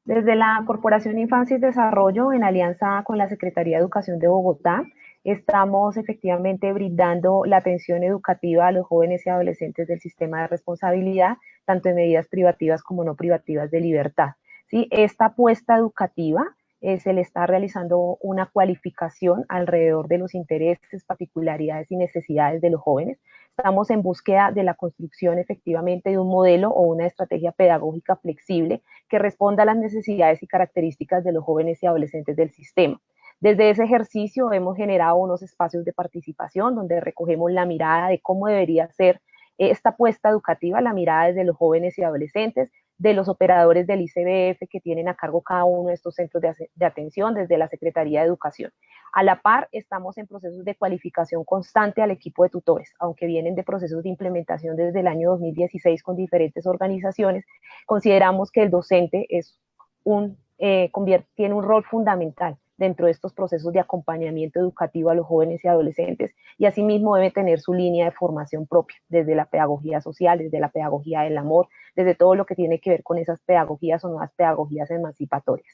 F: Desde la Corporación Infancia y Desarrollo, en alianza con la Secretaría de Educación de Bogotá, estamos efectivamente brindando la atención educativa a los jóvenes y adolescentes del sistema de responsabilidad, tanto en medidas privativas como no privativas de libertad. ¿Sí? Esta apuesta educativa se le está realizando una cualificación alrededor de los intereses, particularidades y necesidades de los jóvenes. Estamos en búsqueda de la construcción efectivamente de un modelo o una estrategia pedagógica flexible que responda a las necesidades y características de los jóvenes y adolescentes del sistema. Desde ese ejercicio hemos generado unos espacios de participación donde recogemos la mirada de cómo debería ser esta apuesta educativa, la mirada desde los jóvenes y adolescentes, de los operadores del ICBF que tienen a cargo cada uno de estos centros de atención desde la Secretaría de Educación. A la par, estamos en procesos de cualificación constante al equipo de tutores, aunque vienen de procesos de implementación desde el año 2016 con diferentes organizaciones. Consideramos que el docente tiene un rol fundamental dentro de estos procesos de acompañamiento educativo a los jóvenes y adolescentes, y asimismo debe tener su línea de formación propia, desde la pedagogía social, desde la pedagogía del amor, desde todo lo que tiene que ver con esas pedagogías o nuevas pedagogías emancipatorias.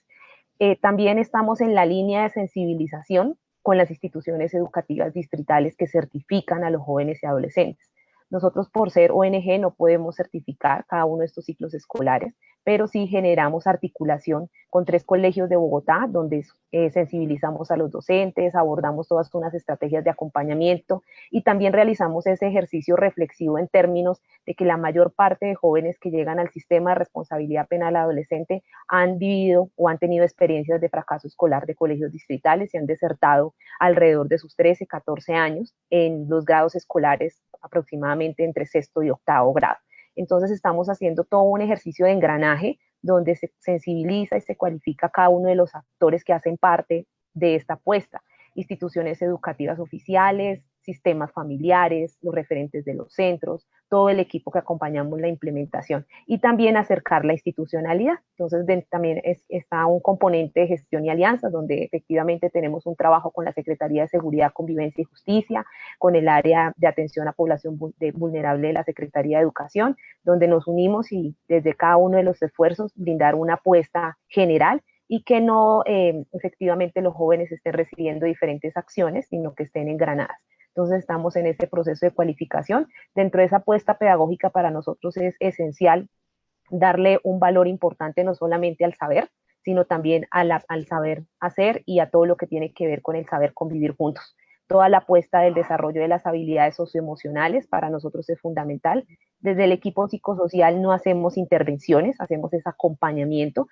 F: También estamos en la línea de sensibilización con las instituciones educativas distritales que certifican a los jóvenes y adolescentes. Nosotros, por ser ONG, no podemos certificar cada uno de estos ciclos escolares, pero sí generamos articulación con 3 colegios de Bogotá, donde sensibilizamos a los docentes, abordamos todas unas estrategias de acompañamiento y también realizamos ese ejercicio reflexivo en términos de que la mayor parte de jóvenes que llegan al sistema de responsabilidad penal adolescente han vivido o han tenido experiencias de fracaso escolar de colegios distritales y han desertado alrededor de sus 13, 14 años en los grados escolares aproximadamente entre 6º y 8º grado. Entonces estamos haciendo todo un ejercicio de engranaje donde se sensibiliza y se cualifica a cada uno de los actores que hacen parte de esta apuesta, instituciones educativas oficiales, sistemas familiares, los referentes de los centros, todo el equipo que acompañamos la implementación y también acercar la institucionalidad. Entonces también está un componente de gestión y alianzas donde efectivamente tenemos un trabajo con la Secretaría de Seguridad, Convivencia y Justicia, con el área de atención a población vulnerable de la Secretaría de Educación, donde nos unimos y desde cada uno de los esfuerzos brindar una apuesta general y que no efectivamente los jóvenes estén recibiendo diferentes acciones, sino que estén engranadas. Entonces estamos en este proceso de cualificación. Dentro de esa apuesta pedagógica para nosotros es esencial darle un valor importante no solamente al saber, sino también al saber hacer y a todo lo que tiene que ver con el saber convivir juntos. Toda la apuesta del desarrollo de las habilidades socioemocionales para nosotros es fundamental. Desde el equipo psicosocial no hacemos intervenciones, hacemos ese acompañamiento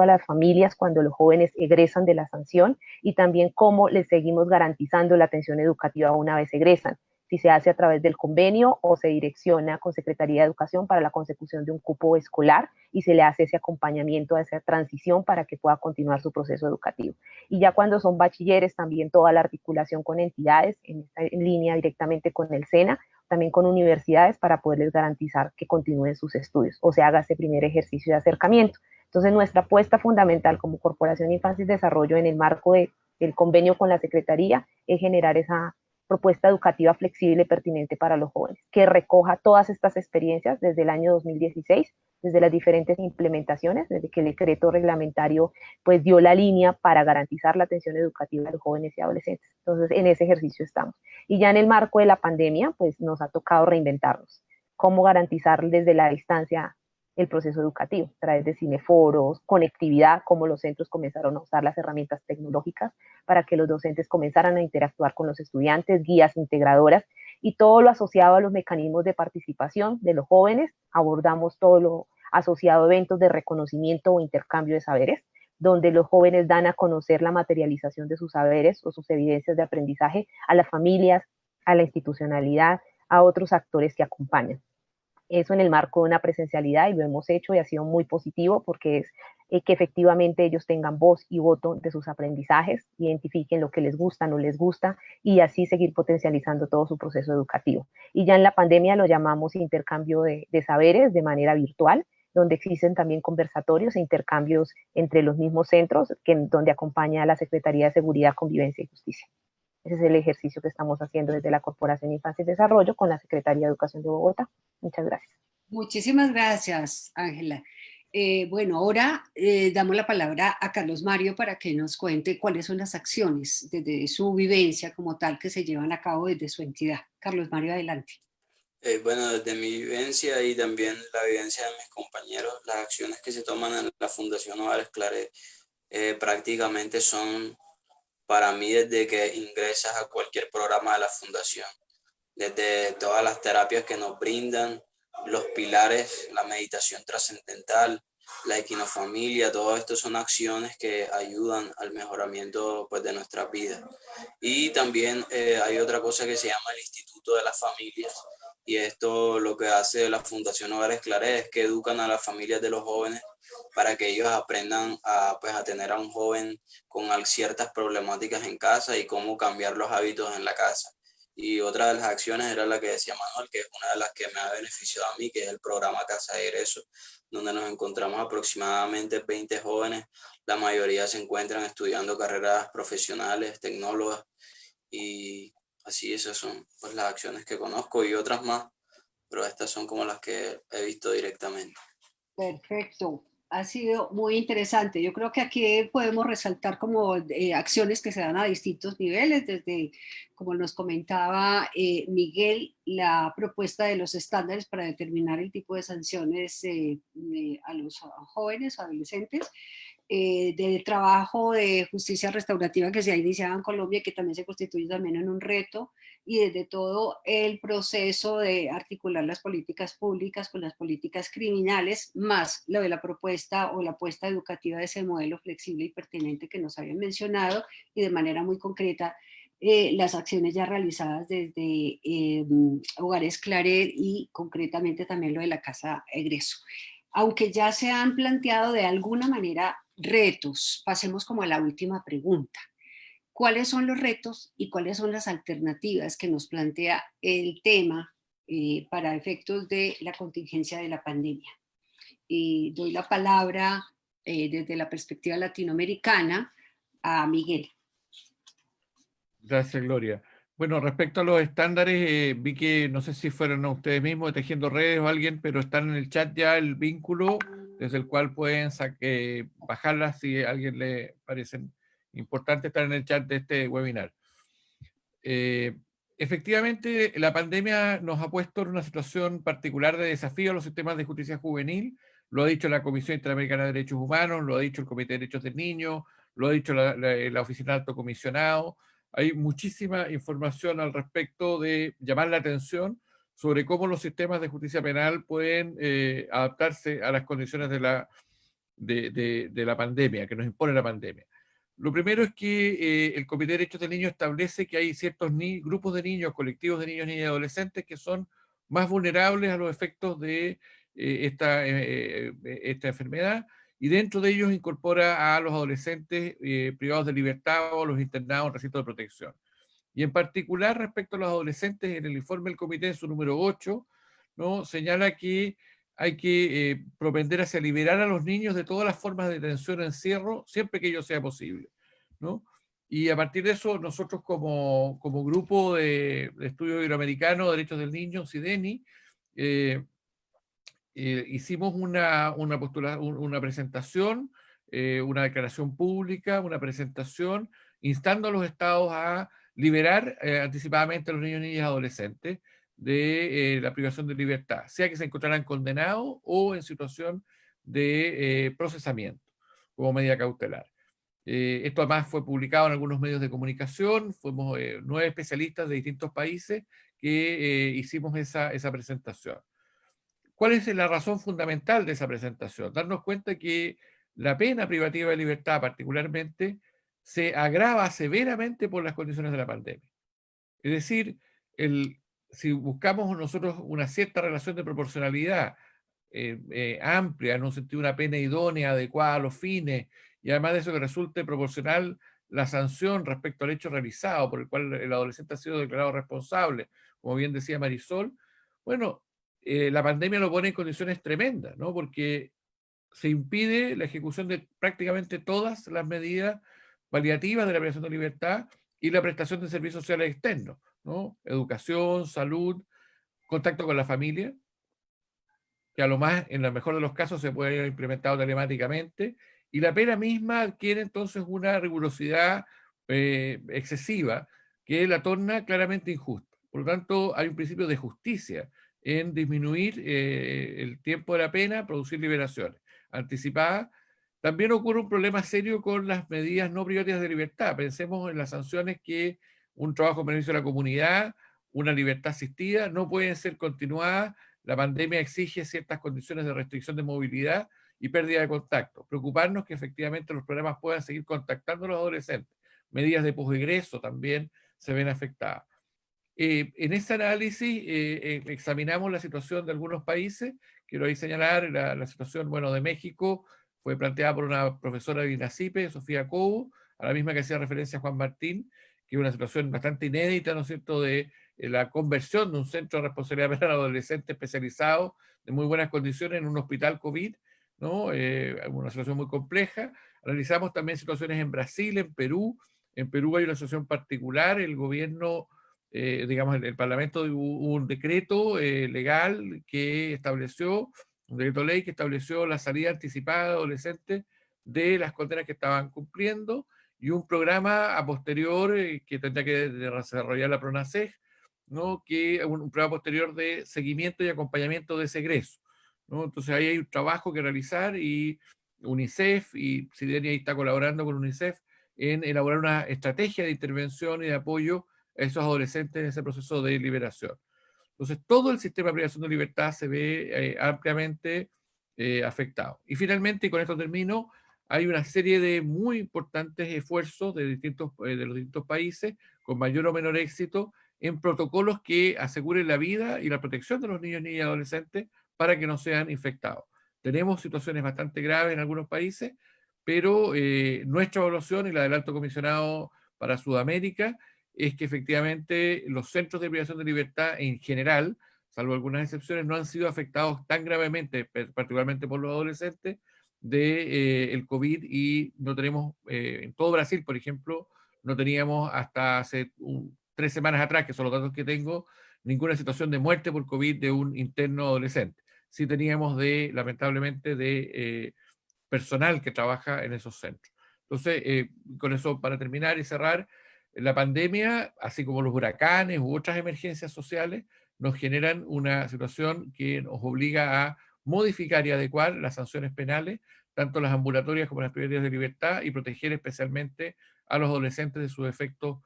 F: a las familias cuando los jóvenes egresan de la sanción y también cómo les seguimos garantizando la atención educativa una vez egresan. Si se hace a través del convenio o se direcciona con Secretaría de Educación para la consecución de un cupo escolar y se le hace ese acompañamiento a esa transición para que pueda continuar su proceso educativo. Y ya cuando son bachilleres, también toda la articulación con entidades en línea directamente con el SENA, también con universidades para poderles garantizar que continúen sus estudios o se haga ese primer ejercicio de acercamiento. Entonces nuestra apuesta fundamental como Corporación Infancia y Desarrollo en el marco del convenio con la Secretaría es generar esa propuesta educativa flexible pertinente para los jóvenes, que recoja todas estas experiencias desde el año 2016, desde las diferentes implementaciones, desde que el decreto reglamentario pues dio la línea para garantizar la atención educativa de los jóvenes y adolescentes. Entonces, en ese ejercicio estamos. Y ya en el marco de la pandemia, pues nos ha tocado reinventarnos. Cómo garantizar desde la distancia el proceso educativo, a través de cineforos, conectividad, cómo los centros comenzaron a usar las herramientas tecnológicas para que los docentes comenzaran a interactuar con los estudiantes, guías integradoras y todo lo asociado a los mecanismos de participación de los jóvenes. Abordamos todo lo asociado a eventos de reconocimiento o intercambio de saberes, donde los jóvenes dan a conocer la materialización de sus saberes o sus evidencias de aprendizaje a las familias, a la institucionalidad, a otros actores que acompañan. Eso en el marco de una presencialidad, y lo hemos hecho y ha sido muy positivo porque es que efectivamente ellos tengan voz y voto de sus aprendizajes, identifiquen lo que les gusta, no les gusta, y así seguir potencializando todo su proceso educativo. Y ya en la pandemia lo llamamos intercambio de saberes de manera virtual, donde existen también conversatorios e intercambios entre los mismos centros, donde acompaña a la Secretaría de Seguridad, Convivencia y Justicia. Ese es el ejercicio que estamos haciendo desde la Corporación Infancia y Desarrollo con la Secretaría de Educación de Bogotá. Muchas gracias.
B: Muchísimas gracias, Ángela. Bueno, ahora damos la palabra a Carlos Mario para que nos cuente cuáles son las acciones desde su vivencia como tal que se llevan a cabo desde su entidad. Carlos Mario, adelante.
G: Bueno, desde mi vivencia y también la vivencia de mis compañeros, las acciones que se toman en la Fundación Hogares Claret prácticamente son para mí desde que ingresas a cualquier programa de la Fundación, desde todas las terapias que nos brindan, los pilares, la meditación trascendental, la equinofamilia, todo esto son acciones que ayudan al mejoramiento pues, de nuestras vidas. Y también hay otra cosa que se llama el Instituto de las Familias, y esto lo que hace la Fundación Hogares Claret es que educan a las familias de los jóvenes para que ellos aprendan pues, a tener a un joven con ciertas problemáticas en casa y cómo cambiar los hábitos en la casa. Y otra de las acciones era la que decía Manuel, que es una de las que me ha beneficiado a mí, que es el programa Casa de Egreso, donde nos encontramos aproximadamente 20 jóvenes. La mayoría se encuentran estudiando carreras profesionales, tecnólogas, y así esas son pues, las acciones que conozco y otras más, pero estas son como las que he visto directamente.
B: Perfecto. Ha sido muy interesante. Yo creo que aquí podemos resaltar como acciones que se dan a distintos niveles, desde, como nos comentaba Miguel, la propuesta de los estándares para determinar el tipo de sanciones a los jóvenes o adolescentes, del trabajo de justicia restaurativa que se ha iniciado en Colombia y que también se constituye también en un reto, y desde todo el proceso de articular las políticas públicas con las políticas criminales, más lo de la propuesta o la apuesta educativa de ese modelo flexible y pertinente que nos habían mencionado, y de manera muy concreta las acciones ya realizadas desde Hogares Claret y concretamente también lo de la Casa Egreso. Aunque ya se han planteado de alguna manera retos, pasemos como a la última pregunta. ¿Cuáles son los retos y cuáles son las alternativas que nos plantea el tema para efectos de la contingencia de la pandemia? Doy la palabra desde la perspectiva latinoamericana a Miguel.
C: Gracias, Gloria. Bueno, respecto a los estándares, vi que, no sé si fueron ustedes mismos de Tejiendo Redes o alguien, pero están en el chat ya el vínculo desde el cual pueden bajarlas si a alguien le parecen importantes estar en el chat de este webinar. Efectivamente, la pandemia nos ha puesto en una situación particular de desafío a los sistemas de justicia juvenil. Lo ha dicho la Comisión Interamericana de Derechos Humanos, lo ha dicho el Comité de Derechos del Niño, lo ha dicho la Oficina de Alto Comisionado. Hay muchísima información al respecto de llamar la atención sobre cómo los sistemas de justicia penal pueden adaptarse a las condiciones de la pandemia, que nos impone la pandemia. Lo primero es que el Comité de Derechos del Niño establece que hay ciertos grupos de niños, colectivos de niños, niñas y adolescentes que son más vulnerables a los efectos de esta enfermedad, y dentro de ellos incorpora a los adolescentes privados de libertad o los internados en recintos de protección. Y en particular respecto a los adolescentes, en el informe del comité en su número 8, ¿no? Señala que hay que propender hacia liberar a los niños de todas las formas de detención o encierro, siempre que ello sea posible, ¿no? Y a partir de eso, nosotros como grupo de estudio iberoamericano de derechos del niño, CIDENI, hicimos una presentación, una declaración pública, una presentación, instando a los estados a liberar anticipadamente a los niños, niñas y adolescentes de la privación de libertad, sea que se encontraran condenados o en situación de procesamiento como medida cautelar. Esto además fue publicado en algunos medios de comunicación, fuimos 9 especialistas de distintos países que hicimos esa presentación. ¿Cuál es la razón fundamental de esa presentación? Darnos cuenta que la pena privativa de libertad particularmente se agrava severamente por las condiciones de la pandemia. Es decir, si buscamos nosotros una cierta relación de proporcionalidad amplia, en un sentido de una pena idónea, adecuada a los fines, y además de eso que resulte proporcional la sanción respecto al hecho realizado por el cual el adolescente ha sido declarado responsable, como bien decía Marisol, bueno, la pandemia lo pone en condiciones tremendas, ¿no? Porque se impide la ejecución de prácticamente todas las medidas paliativas de la privación de libertad y la prestación de servicios sociales externos, ¿no? Educación, salud, contacto con la familia, que a lo más, en el mejor de los casos, se puede haber implementado telemáticamente, y la pena misma adquiere entonces una rigurosidad excesiva que la torna claramente injusta. Por lo tanto, hay un principio de justicia en disminuir el tiempo de la pena, producir liberaciones anticipadas. También ocurre un problema serio con las medidas no privativas de libertad. Pensemos en las sanciones que un trabajo en beneficio de la comunidad, una libertad asistida, no pueden ser continuadas. La pandemia exige ciertas condiciones de restricción de movilidad y pérdida de contacto. Preocuparnos que efectivamente los programas puedan seguir contactando a los adolescentes. Medidas de posegreso también se ven afectadas. En ese análisis examinamos la situación de algunos países. Quiero ahí señalar la situación, bueno, de México, fue planteada por una profesora de INACIPE, Sofía Cobo, a la misma que hacía referencia Juan Martín, que es una situación bastante inédita, ¿no es cierto?, de la conversión de un centro de responsabilidad penal adolescente especializado de muy buenas condiciones en un hospital COVID, ¿no? Una situación muy compleja. Analizamos también situaciones en Brasil, en Perú. En Perú hay una situación particular, el gobierno, digamos, el Parlamento hubo un decreto legal que estableció, un decreto ley que estableció la salida anticipada de adolescentes de las condenas que estaban cumpliendo y un programa a posterior que tendrá que desarrollar la PRONACEG, ¿no? Que un programa posterior de seguimiento y acompañamiento de ese egreso, ¿no? Entonces ahí hay un trabajo que realizar y UNICEF y CIDENI está colaborando con UNICEF en elaborar una estrategia de intervención y de apoyo a esos adolescentes en ese proceso de liberación. Entonces, todo el sistema de privación de libertad se ve ampliamente afectado. Y finalmente, y con esto termino, hay una serie de muy importantes esfuerzos de los distintos países, con mayor o menor éxito, en protocolos que aseguren la vida y la protección de los niños, niñas y adolescentes para que no sean infectados. Tenemos situaciones bastante graves en algunos países, pero nuestra evaluación y la del Alto Comisionado para Sudamérica es que efectivamente los centros de privación de libertad en general, salvo algunas excepciones, no han sido afectados tan gravemente, particularmente por los adolescentes, de el COVID, y no tenemos, en todo Brasil, por ejemplo, no teníamos hasta hace 3 semanas atrás, que son los datos que tengo, ninguna situación de muerte por COVID de un interno adolescente. Sí teníamos lamentablemente, de personal que trabaja en esos centros. Entonces, con eso, para terminar y cerrar, la pandemia, así como los huracanes u otras emergencias sociales, nos generan una situación que nos obliga a modificar y adecuar las sanciones penales, tanto las ambulatorias como las privativas de libertad, y proteger especialmente a los adolescentes de sus efectos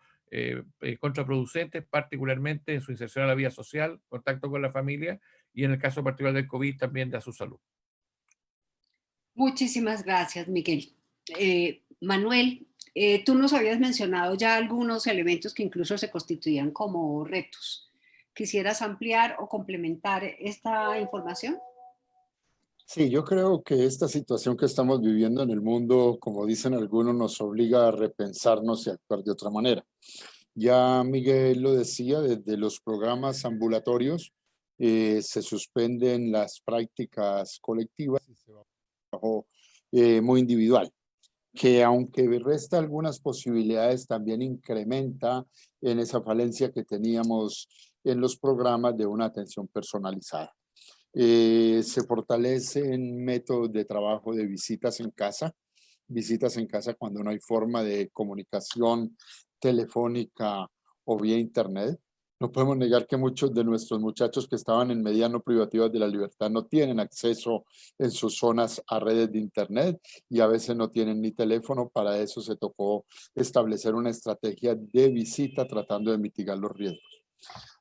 C: contraproducentes, particularmente en su inserción a la vida social, contacto con la familia, y en el caso particular del COVID también de su salud.
B: Muchísimas gracias, Miguel. Manuel, tú nos habías mencionado ya algunos elementos que incluso se constituían como retos. ¿Quisieras ampliar o complementar esta información?
D: Sí, yo creo que esta situación que estamos viviendo en el mundo, como dicen algunos, nos obliga a repensarnos y actuar de otra manera. Ya Miguel lo decía, desde los programas ambulatorios se suspenden las prácticas colectivas y se va a un trabajo muy individual. que aunque resta algunas posibilidades, también incrementa en esa falencia que teníamos en los programas de una atención personalizada. Se fortalecen métodos de trabajo de visitas en casa cuando no hay forma de comunicación telefónica o vía internet. No podemos negar que muchos de nuestros muchachos que estaban en mediano privativas de la libertad no tienen acceso en sus zonas a redes de internet y a veces no tienen ni teléfono. Para eso se tocó establecer una estrategia de visita tratando de mitigar los riesgos.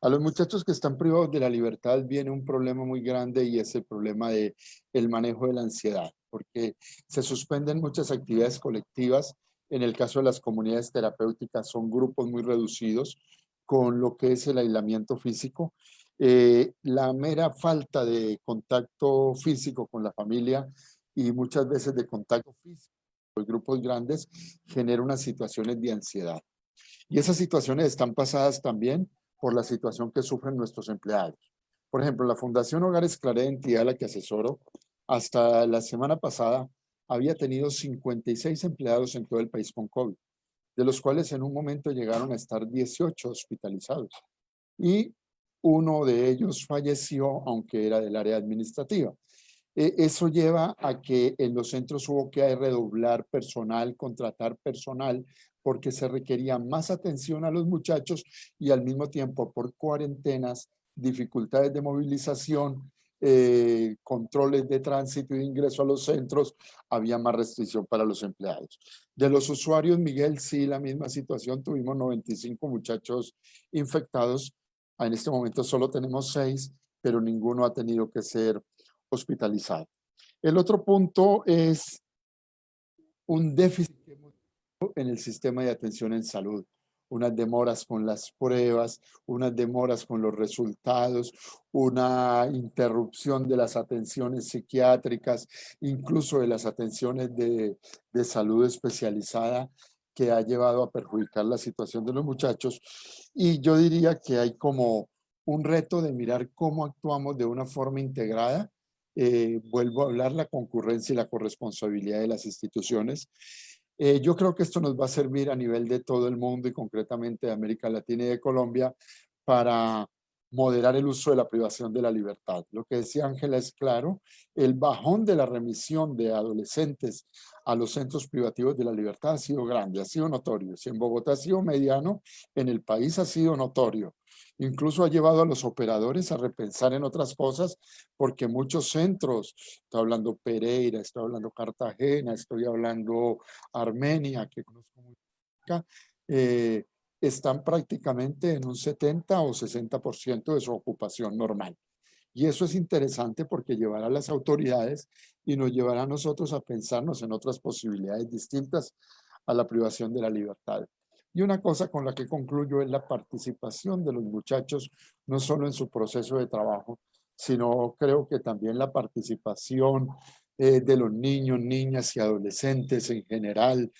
D: A los muchachos que están privados de la libertad viene un problema muy grande y es el problema del manejo de la ansiedad, porque se suspenden muchas actividades colectivas. En el caso de las comunidades terapéuticas son grupos muy reducidos con lo que es el aislamiento físico. La mera falta de contacto físico con la familia y muchas veces de contacto físico con grupos grandes genera unas situaciones de ansiedad. Y esas situaciones están pasadas también por la situación que sufren nuestros empleados. Por ejemplo, la Fundación Hogares Claret, entidad a la que asesoro, hasta la semana pasada había tenido 56 empleados en todo el país con COVID, de los cuales en un momento llegaron a estar 18 hospitalizados. Y uno de ellos falleció, aunque era del área administrativa. Eso lleva a que en los centros hubo que redoblar personal, contratar personal, porque se requería más atención a los muchachos y al mismo tiempo por cuarentenas, dificultades de movilización, controles de tránsito y de ingreso a los centros, había más restricción para los empleados. De los usuarios, Miguel, sí, la misma situación, tuvimos 95 muchachos infectados, en este momento solo tenemos 6, pero ninguno ha tenido que ser hospitalizado. El otro punto es un déficit en el sistema de atención en salud, unas demoras con las pruebas, unas demoras con los resultados, una interrupción de las atenciones psiquiátricas, incluso de las atenciones de salud especializada, que ha llevado a perjudicar la situación de los muchachos. Y yo diría que hay como un reto de mirar cómo actuamos de una forma integrada. Vuelvo a hablar, la concurrencia y la corresponsabilidad de las instituciones. Yo creo que esto nos va a servir a nivel de todo el mundo y concretamente de América Latina y de Colombia para moderar el uso de la privación de la libertad. Lo que decía Ángela es claro, el bajón de la remisión de adolescentes a los centros privativos de la libertad ha sido grande, ha sido notorio. Si en Bogotá ha sido mediano, en el país ha sido notorio. Incluso ha llevado a los operadores a repensar en otras cosas, porque muchos centros, estoy hablando Pereira, estoy hablando Cartagena, estoy hablando Armenia, que conozco muy acá, están prácticamente en un 70 o 60% de su ocupación normal. Y eso es interesante porque llevará a las autoridades y nos llevará a nosotros a pensarnos en otras posibilidades distintas a la privación de la libertad. Y una cosa con la que concluyo es la participación de los muchachos, no solo en su proceso de trabajo, sino creo que también la participación de los niños, niñas y adolescentes en general,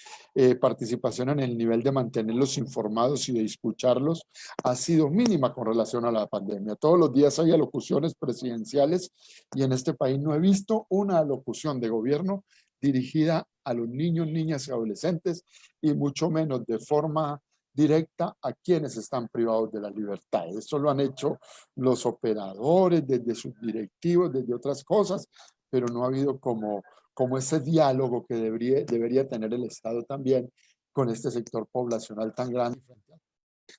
D: participación en el nivel de mantenerlos informados y de escucharlos, ha sido mínima con relación a la pandemia. Todos los días hay alocuciones presidenciales y en este país no he visto una alocución de gobierno dirigida a los niños, niñas y adolescentes y mucho menos de forma directa a quienes están privados de la libertad. Eso lo han hecho los operadores, desde sus directivos, desde otras cosas, pero no ha habido como ese diálogo que debería tener el Estado también con este sector poblacional tan grande.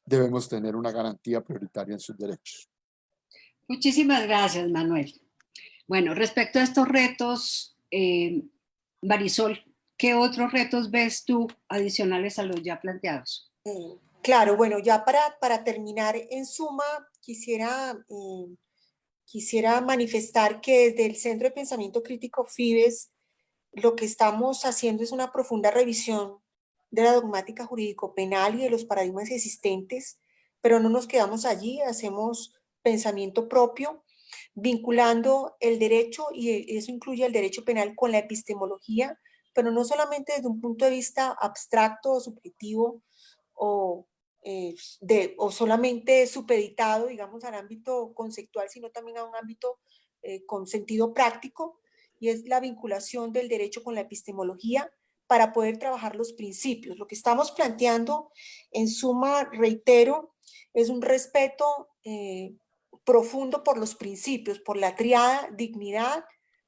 D: Debemos tener una garantía prioritaria en sus derechos.
B: Muchísimas gracias, Manuel. Bueno, respecto a estos retos, Marisol, ¿qué otros retos ves tú adicionales a los ya planteados?
E: Claro, bueno, ya para terminar, en suma, quisiera manifestar que desde el Centro de Pensamiento Crítico FIBES, lo que estamos haciendo es una profunda revisión de la dogmática jurídico-penal y de los paradigmas existentes, pero no nos quedamos allí, hacemos pensamiento propio, vinculando el derecho, y eso incluye el derecho penal con la epistemología, pero no solamente desde un punto de vista abstracto o subjetivo o solamente supeditado, digamos, al ámbito conceptual, sino también a un ámbito con sentido práctico, y es la vinculación del derecho con la epistemología, para poder trabajar los principios. Lo que estamos planteando, en suma, reitero, es un respeto profundo por los principios, por la triada dignidad,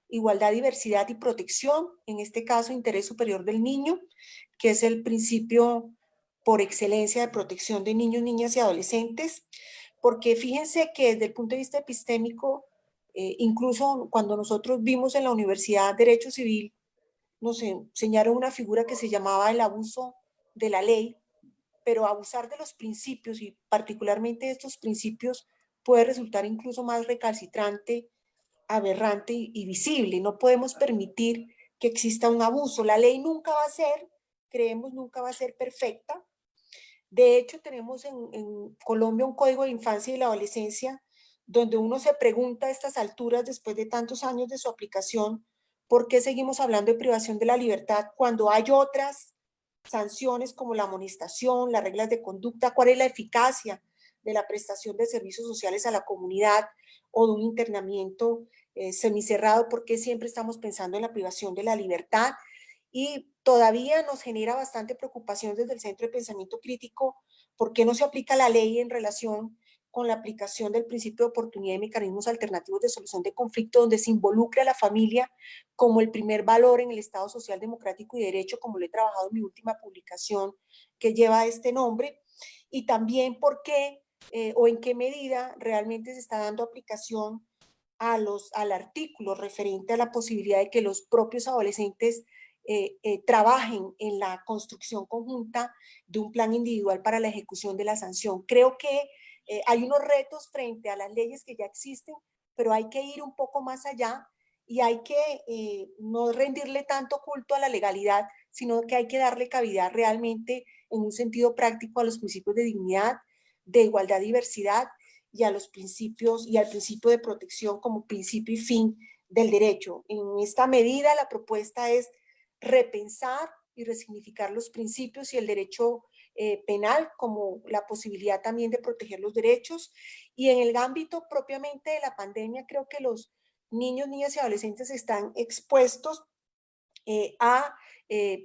E: igualdad, diversidad y protección, en este caso interés superior del niño, que es el principio por excelencia de protección de niños, niñas y adolescentes, porque fíjense que desde el punto de vista epistémico, incluso cuando nosotros vimos en la Universidad Derecho Civil, nos enseñaron una figura que se llamaba el abuso de la ley, pero abusar de los principios y particularmente de estos principios puede resultar incluso más recalcitrante, aberrante y visible. No podemos permitir que exista un abuso. La ley nunca va a ser, creemos, nunca va a ser perfecta. De hecho, tenemos en Colombia un Código de Infancia y la Adolescencia donde uno se pregunta a estas alturas, después de tantos años de su aplicación, ¿por qué seguimos hablando de privación de la libertad cuando hay otras sanciones como la amonestación, las reglas de conducta? ¿Cuál es la eficacia de la prestación de servicios sociales a la comunidad o de un internamiento semicerrado? ¿Por qué siempre estamos pensando en la privación de la libertad? Y todavía nos genera bastante preocupación desde el Centro de Pensamiento Crítico por qué no se aplica la ley en relación con la aplicación del principio de oportunidad y mecanismos alternativos de solución de conflicto, donde se involucre a la familia como el primer valor en el Estado social, democrático y de derecho, como lo he trabajado en mi última publicación que lleva este nombre, y también por qué o en qué medida realmente se está dando aplicación al artículo referente a la posibilidad de que los propios adolescentes trabajen en la construcción conjunta de un plan individual para la ejecución de la sanción. Creo que hay unos retos frente a las leyes que ya existen, pero hay que ir un poco más allá y hay que no rendirle tanto culto a la legalidad, sino que hay que darle cabida realmente en un sentido práctico a los principios de dignidad, de igualdad, diversidad y a los principios y al principio de protección como principio y fin del derecho. En esta medida, la propuesta es repensar y resignificar los principios y el derecho penal como la posibilidad también de proteger los derechos. Y en el ámbito propiamente de la pandemia, creo que los niños, niñas y adolescentes están expuestos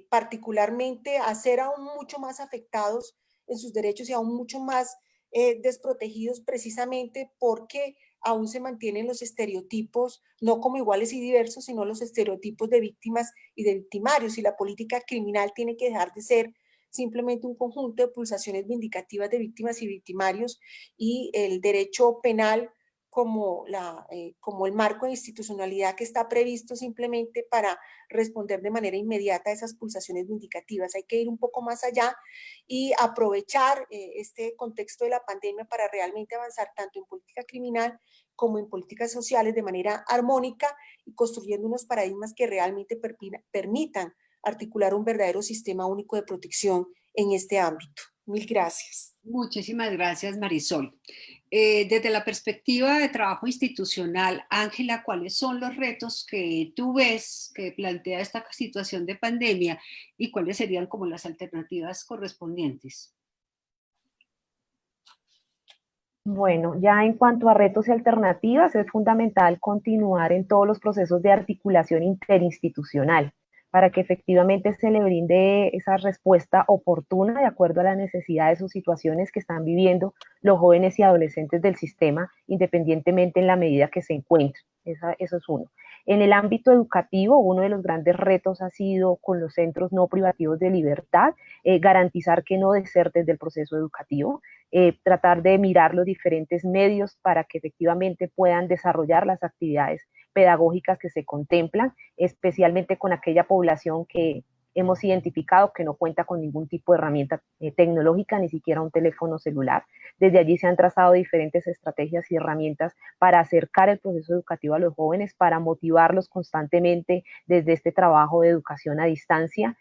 E: particularmente a ser aún mucho más afectados en sus derechos y aún mucho más desprotegidos precisamente porque aún se mantienen los estereotipos, no como iguales y diversos, sino los estereotipos de víctimas y de victimarios. Y la política criminal tiene que dejar de ser simplemente un conjunto de pulsaciones vindicativas de víctimas y victimarios y el derecho penal como el marco de institucionalidad que está previsto simplemente para responder de manera inmediata a esas pulsaciones vindicativas. Hay que ir un poco más allá y aprovechar este contexto de la pandemia para realmente avanzar tanto en política criminal como en políticas sociales de manera armónica y construyendo unos paradigmas que realmente permitan articular un verdadero sistema único de protección en este ámbito. Mil gracias.
B: Muchísimas gracias, Marisol. Desde la perspectiva de trabajo institucional, Ángela, ¿cuáles son los retos que tú ves que plantea esta situación de pandemia y cuáles serían como las alternativas correspondientes?
F: Bueno, ya en cuanto a retos y alternativas, es fundamental continuar en todos los procesos de articulación interinstitucional para que efectivamente se le brinde esa respuesta oportuna de acuerdo a las necesidades o situaciones que están viviendo los jóvenes y adolescentes del sistema, independientemente en la medida que se encuentren. Eso es uno. En el ámbito educativo, uno de los grandes retos ha sido con los centros no privativos de libertad, garantizar que no deserten del proceso educativo, tratar de mirar los diferentes medios para que efectivamente puedan desarrollar las actividades pedagógicas que se contemplan, especialmente con aquella población que hemos identificado que no cuenta con ningún tipo de herramienta tecnológica, ni siquiera un teléfono celular. Desde allí se han trazado diferentes estrategias y herramientas para acercar el proceso educativo a los jóvenes, para motivarlos constantemente desde este trabajo de educación a distancia.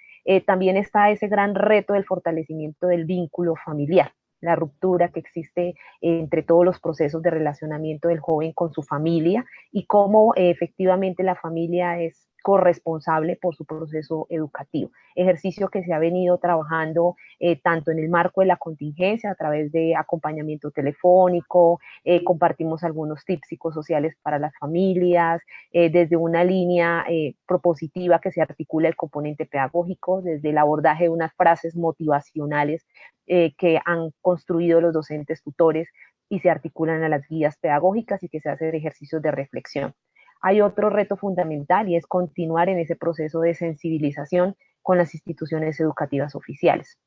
F: También está ese gran reto del fortalecimiento del vínculo familiar, la ruptura que existe entre todos los procesos de relacionamiento del joven con su familia y cómo efectivamente la familia es corresponsable por su proceso educativo. Ejercicio que se ha venido trabajando tanto en el marco de la contingencia a través de acompañamiento telefónico, compartimos algunos tips psicosociales para las familias, desde una línea propositiva que se articula el componente pedagógico, desde el abordaje de unas frases motivacionales que han construido los docentes tutores y se articulan a las guías pedagógicas y que se hacen ejercicios de reflexión. Hay otro reto fundamental y es continuar en ese proceso de sensibilización con las instituciones educativas oficiales,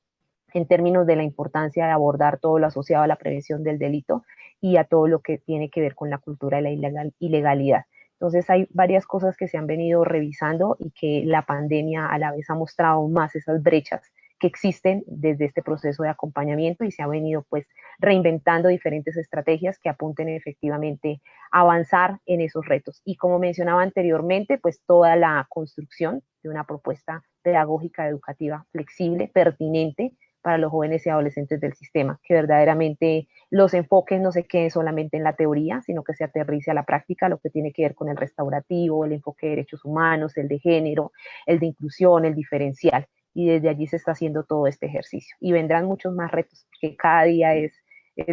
F: en términos de la importancia de abordar todo lo asociado a la prevención del delito y a todo lo que tiene que ver con la cultura de la ilegalidad. Entonces hay varias cosas que se han venido revisando y que la pandemia a la vez ha mostrado aún más esas brechas que existen desde este proceso de acompañamiento y se ha venido pues reinventando diferentes estrategias que apunten efectivamente a avanzar en esos retos. Y como mencionaba anteriormente, pues toda la construcción de una propuesta pedagógica educativa flexible, pertinente para los jóvenes y adolescentes del sistema, que verdaderamente los enfoques no se queden solamente en la teoría, sino que se aterrice a la práctica, lo que tiene que ver con el restaurativo, el enfoque de derechos humanos, el de género, el de inclusión, el diferencial. Y desde allí se está haciendo todo este ejercicio. Y vendrán muchos más retos, que cada día es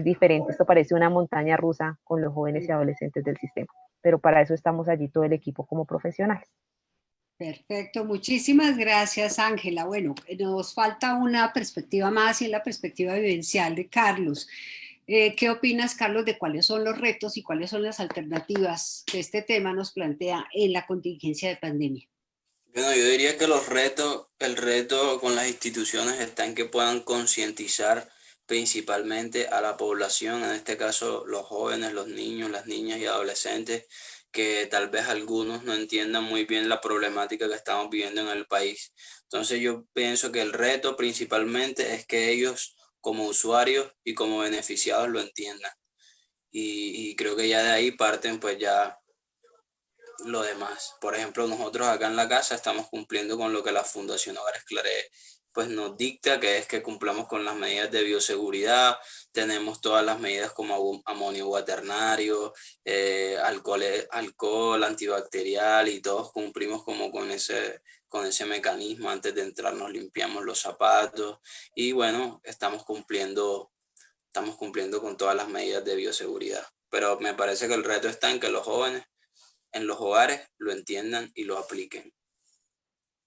F: diferente. Esto parece una montaña rusa con los jóvenes y adolescentes del sistema. Pero para eso estamos allí todo el equipo como profesionales.
B: Perfecto, muchísimas gracias, Ángela. Bueno, nos falta una perspectiva más y es la perspectiva vivencial de Carlos. ¿Qué opinas, Carlos, de cuáles son los retos y cuáles son las alternativas que este tema nos plantea en la contingencia de pandemia?
G: Bueno, yo diría que el reto con las instituciones está en que puedan concientizar principalmente a la población, en este caso los jóvenes, los niños, las niñas y adolescentes, que tal vez algunos no entiendan muy bien la problemática que estamos viviendo en el país. Entonces yo pienso que el reto principalmente es que ellos como usuarios y como beneficiados lo entiendan. Y creo que ya de ahí parten pues ya lo demás. Por ejemplo, nosotros acá en la casa estamos cumpliendo con lo que la Fundación Hogares Claret pues nos dicta, que es que cumplamos con las medidas de bioseguridad. Tenemos todas las medidas como amonio cuaternario, alcohol antibacterial, y todos cumplimos como con ese mecanismo. Antes de entrar nos limpiamos los zapatos y bueno, estamos cumpliendo con todas las medidas de bioseguridad. Pero me parece que el reto está en que los jóvenes en los hogares lo entiendan y lo apliquen.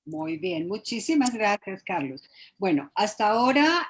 B: Muy bien, muchísimas gracias, Carlos. Bueno, hasta ahora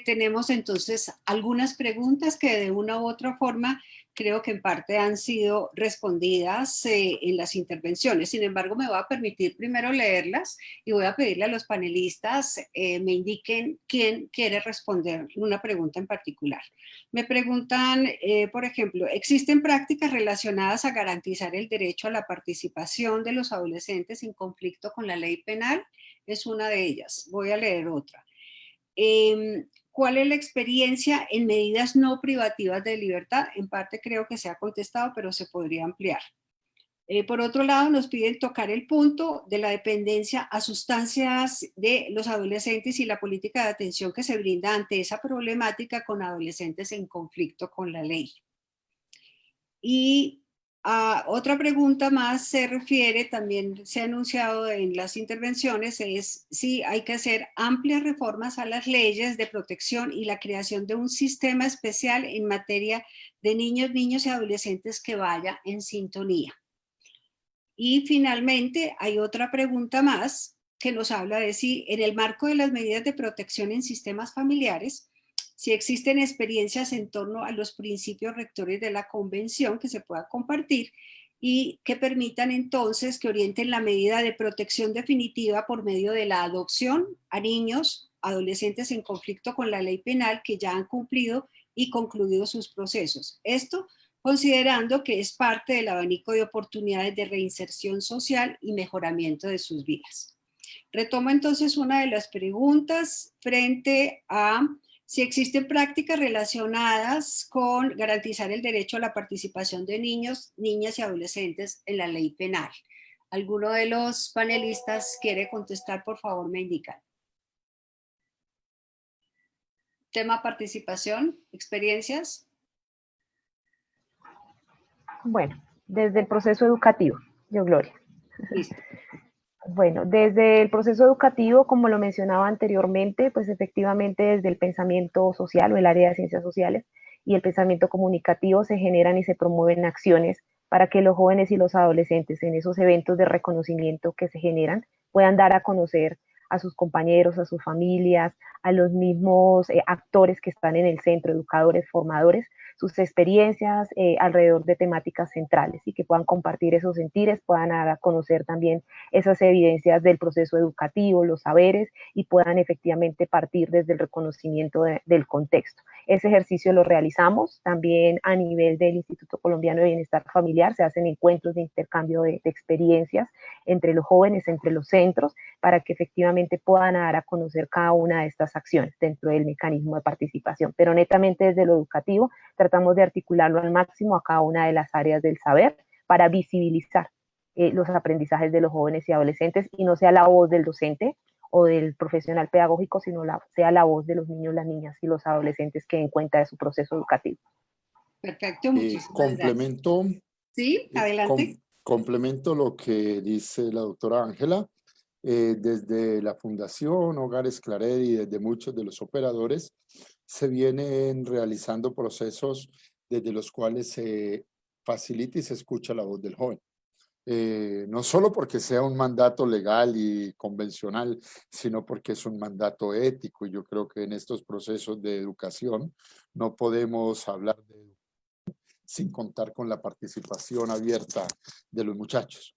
B: tenemos entonces algunas preguntas que de una u otra forma creo que en parte han sido respondidas en las intervenciones. Sin embargo, me voy a permitir primero leerlas y voy a pedirle a los panelistas me indiquen quién quiere responder una pregunta en particular. Me preguntan, por ejemplo, ¿existen prácticas relacionadas a garantizar el derecho a la participación de los adolescentes en conflicto con la ley penal? Es una de ellas. Voy a leer otra. ¿Cuál es la experiencia en medidas no privativas de libertad? En parte creo que se ha contestado, pero se podría ampliar. Por otro lado, nos piden tocar el punto de la dependencia a sustancias de los adolescentes y la política de atención que se brinda ante esa problemática con adolescentes en conflicto con la ley. Y otra pregunta más se refiere, también se ha anunciado en las intervenciones, es si hay que hacer amplias reformas a las leyes de protección y la creación de un sistema especial en materia de niños y adolescentes que vaya en sintonía. Y finalmente hay otra pregunta más que nos habla de si en el marco de las medidas de protección en sistemas familiares, si existen experiencias en torno a los principios rectores de la convención que se pueda compartir y que permitan entonces que orienten la medida de protección definitiva por medio de la adopción a niños, adolescentes en conflicto con la ley penal que ya han cumplido y concluido sus procesos. Esto considerando que es parte del abanico de oportunidades de reinserción social y mejoramiento de sus vidas. Retomo entonces una de las preguntas frente a si existen prácticas relacionadas con garantizar el derecho a la participación de niños, niñas y adolescentes en la ley penal. ¿Alguno de los panelistas quiere contestar? Por favor, me indican. Tema participación, experiencias.
F: Bueno, desde el proceso educativo, yo, Gloria.
B: Listo.
F: Bueno, desde el proceso educativo, como lo mencionaba anteriormente, pues efectivamente desde el pensamiento social o el área de ciencias sociales y el pensamiento comunicativo se generan y se promueven acciones para que los jóvenes y los adolescentes en esos eventos de reconocimiento que se generan puedan dar a conocer a sus compañeros, a sus familias, a los mismos actores que están en el centro, educadores, formadores, sus experiencias alrededor de temáticas centrales y que puedan compartir esos sentires, puedan dar a conocer también esas evidencias del proceso educativo, los saberes y puedan efectivamente partir desde el reconocimiento del contexto. Ese ejercicio lo realizamos también a nivel del Instituto Colombiano de Bienestar Familiar, se hacen encuentros de intercambio de experiencias entre los jóvenes, entre los centros, para que efectivamente puedan dar a conocer cada una de estas acciones dentro del mecanismo de participación. Pero netamente desde lo educativo tratamos de articularlo al máximo a cada una de las áreas del saber para visibilizar los aprendizajes de los jóvenes y adolescentes y no sea la voz del docente o del profesional pedagógico, sino sea la voz de los niños, las niñas y los adolescentes que den cuenta de su proceso educativo.
B: Perfecto, muchísimas
D: complemento,
B: gracias. Sí, adelante.
D: Complemento lo que dice la doctora Ángela. Desde la Fundación Hogares Claret y desde muchos de los operadores se vienen realizando procesos desde los cuales se facilita y se escucha la voz del joven. No solo porque sea un mandato legal y convencional, sino porque es un mandato ético. Y yo creo que en estos procesos de educación no podemos hablar de educación sin contar con la participación abierta de los muchachos.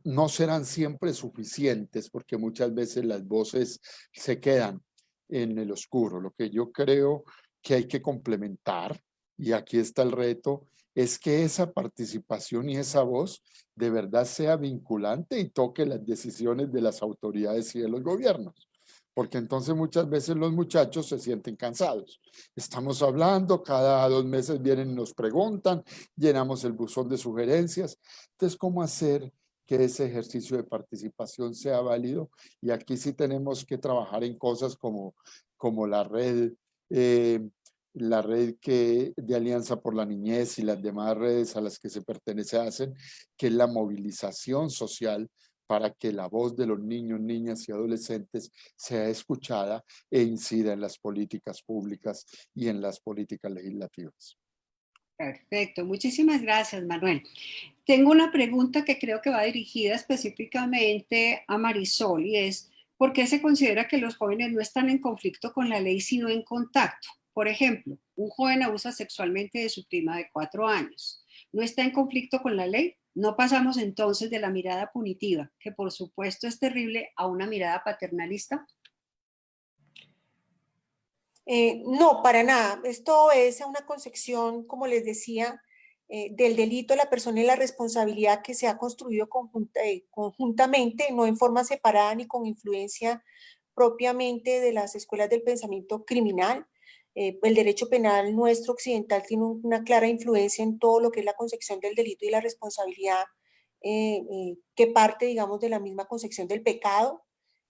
D: No serán siempre suficientes porque muchas veces las voces se quedan en el oscuro. Lo que yo creo que hay que complementar, y aquí está el reto, es que esa participación y esa voz de verdad sea vinculante y toque las decisiones de las autoridades y de los gobiernos. Porque entonces muchas veces los muchachos se sienten cansados. Estamos hablando, cada 2 meses vienen y nos preguntan, llenamos el buzón de sugerencias. Entonces, ¿cómo hacer que ese ejercicio de participación sea válido? Y aquí sí tenemos que trabajar en cosas como la red de Alianza por la Niñez y las demás redes a las que se pertenece hacen, que es la movilización social para que la voz de los niños, niñas y adolescentes sea escuchada e incida en las políticas públicas y en las políticas legislativas.
B: Perfecto, muchísimas gracias, Manuel. Tengo una pregunta que creo que va dirigida específicamente a Marisol y es, ¿por qué se considera que los jóvenes no están en conflicto con la ley sino en contacto? Por ejemplo, un joven abusa sexualmente de su prima de 4 años. ¿No está en conflicto con la ley? ¿No pasamos entonces de la mirada punitiva, que por supuesto es terrible, a una mirada paternalista?
E: No, para nada. Esto es una concepción, como les decía, del delito de la persona y la responsabilidad que se ha construido conjuntamente, no en forma separada ni con influencia propiamente de las escuelas del pensamiento criminal. El derecho penal nuestro occidental tiene una clara influencia en todo lo que es la concepción del delito y la responsabilidad, que parte, digamos, de la misma concepción del pecado.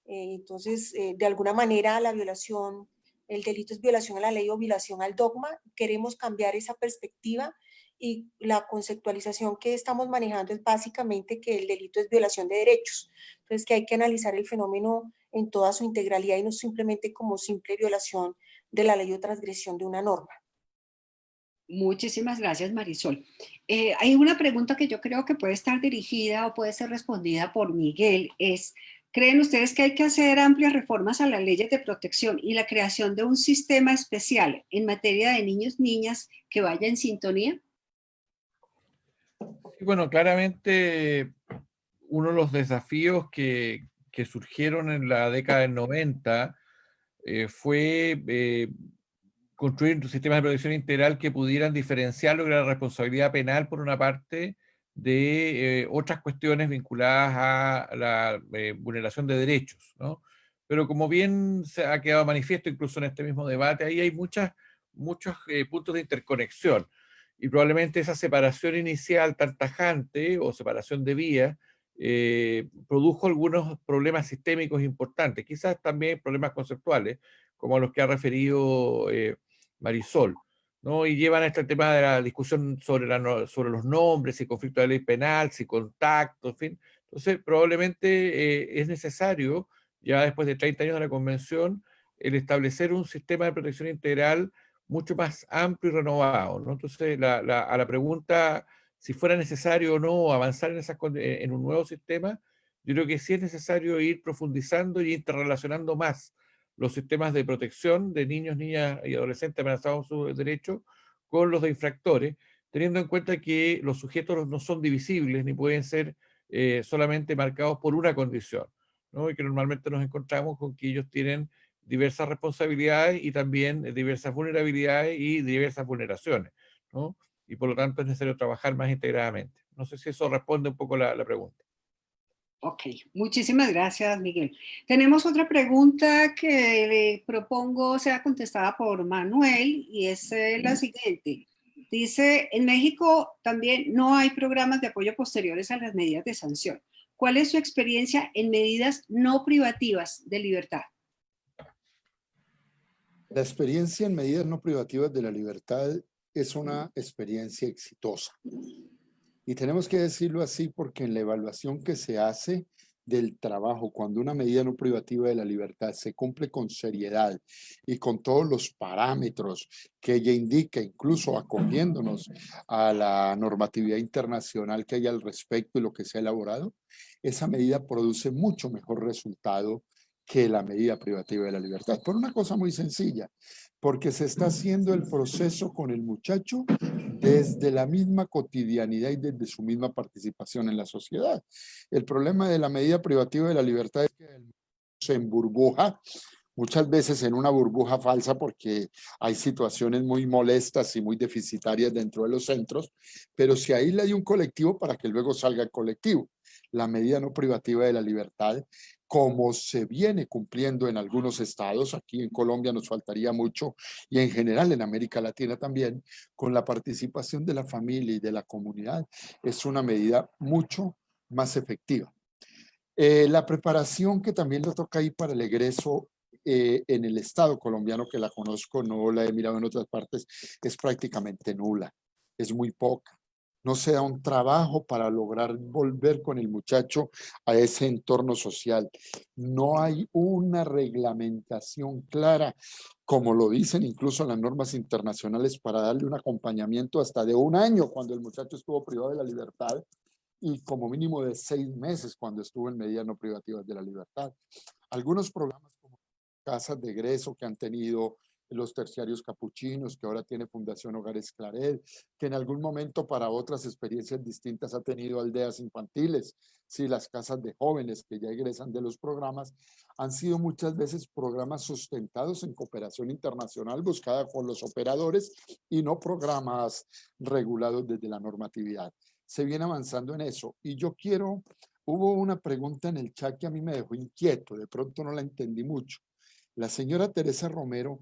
E: Entonces, de alguna manera, la violación, el delito es violación a la ley o violación al dogma. Queremos cambiar esa perspectiva y la conceptualización que estamos manejando es básicamente que el delito es violación de derechos. Entonces, que hay que analizar el fenómeno en toda su integralidad y no simplemente como simple violación de la ley o transgresión de una norma.
B: Muchísimas gracias, Marisol. Hay una pregunta que yo creo que puede estar dirigida o puede ser respondida por Miguel, es, ¿creen ustedes que hay que hacer amplias reformas a las leyes de protección y la creación de un sistema especial en materia de niños, niñas que vaya en sintonía?
C: Bueno, claramente uno de los desafíos que surgieron en la década del 90 fue construir un sistema de protección integral que pudieran diferenciar lo que era la responsabilidad penal, por una parte, de otras cuestiones vinculadas a la vulneración de derechos, ¿no? Pero como bien se ha quedado manifiesto incluso en este mismo debate, ahí hay muchos puntos de interconexión. Y probablemente esa separación inicial tan tajante o separación de vías produjo algunos problemas sistémicos importantes, quizás también problemas conceptuales, como los que ha referido Marisol, ¿no? Y llevan a este tema de la discusión sobre los nombres, si conflicto de ley penal, si contacto, en fin, Entonces, probablemente es necesario, ya después de 30 años de la Convención, el establecer un sistema de protección integral mucho más amplio y renovado, ¿no? Entonces, a la pregunta si fuera necesario o no avanzar en un nuevo sistema, yo creo que sí es necesario ir profundizando y interrelacionando más los sistemas de protección de niños, niñas y adolescentes amenazados en sus derechos con los de infractores, teniendo en cuenta que los sujetos no son divisibles ni pueden ser solamente marcados por una condición, ¿no? Y que normalmente nos encontramos con que ellos tienen diversas responsabilidades y también diversas vulnerabilidades y diversas vulneraciones, ¿no? Y por lo tanto es necesario trabajar más integradamente. No sé si eso responde un poco la pregunta.
B: Ok, muchísimas gracias, Miguel. Tenemos otra pregunta que le propongo sea contestada por Manuel y es la siguiente. Dice, en México también no hay programas de apoyo posteriores a las medidas de sanción. ¿Cuál es su experiencia en medidas no privativas de libertad?
D: La experiencia en medidas no privativas de la libertad es una experiencia exitosa. Y tenemos que decirlo así porque en la evaluación que se hace del trabajo, cuando una medida no privativa de la libertad se cumple con seriedad y con todos los parámetros que ella indica, incluso acogiéndonos a la normatividad internacional que hay al respecto y lo que se ha elaborado, esa medida produce mucho mejor resultado que la medida privativa de la libertad. Por una cosa muy sencilla, porque se está haciendo el proceso con el muchacho desde la misma cotidianidad y desde su misma participación en la sociedad. El problema de la medida privativa de la libertad es que se emburbuja, muchas veces en una burbuja falsa porque hay situaciones muy molestas y muy deficitarias dentro de los centros, pero se aísla de un colectivo para que luego salga el colectivo. La medida no privativa de la libertad, como se viene cumpliendo en algunos estados, aquí en Colombia nos faltaría mucho, y en general en América Latina también, con la participación de la familia y de la comunidad, es una medida mucho más efectiva. La preparación que también le toca ahí para el egreso en el Estado colombiano, que la conozco, no la he mirado en otras partes, es prácticamente nula, es muy poca. No se da un trabajo para lograr volver con el muchacho a ese entorno social. No hay una reglamentación clara, como lo dicen incluso las normas internacionales, para darle un acompañamiento hasta de 1 año cuando el muchacho estuvo privado de la libertad y como mínimo de 6 meses cuando estuvo en medidas no privativas de la libertad. Algunos programas como casas de egreso que han tenido los terciarios capuchinos, que ahora tiene Fundación Hogares Claret, que en algún momento para otras experiencias distintas ha tenido aldeas infantiles, sí, las casas de jóvenes que ya egresan de los programas, han sido muchas veces programas sustentados en cooperación internacional buscada con los operadores y no programas regulados desde la normatividad. Se viene avanzando en eso y yo quiero, hubo una pregunta en el chat que a mí me dejó inquieto, de pronto no la entendí mucho. La señora Teresa Romero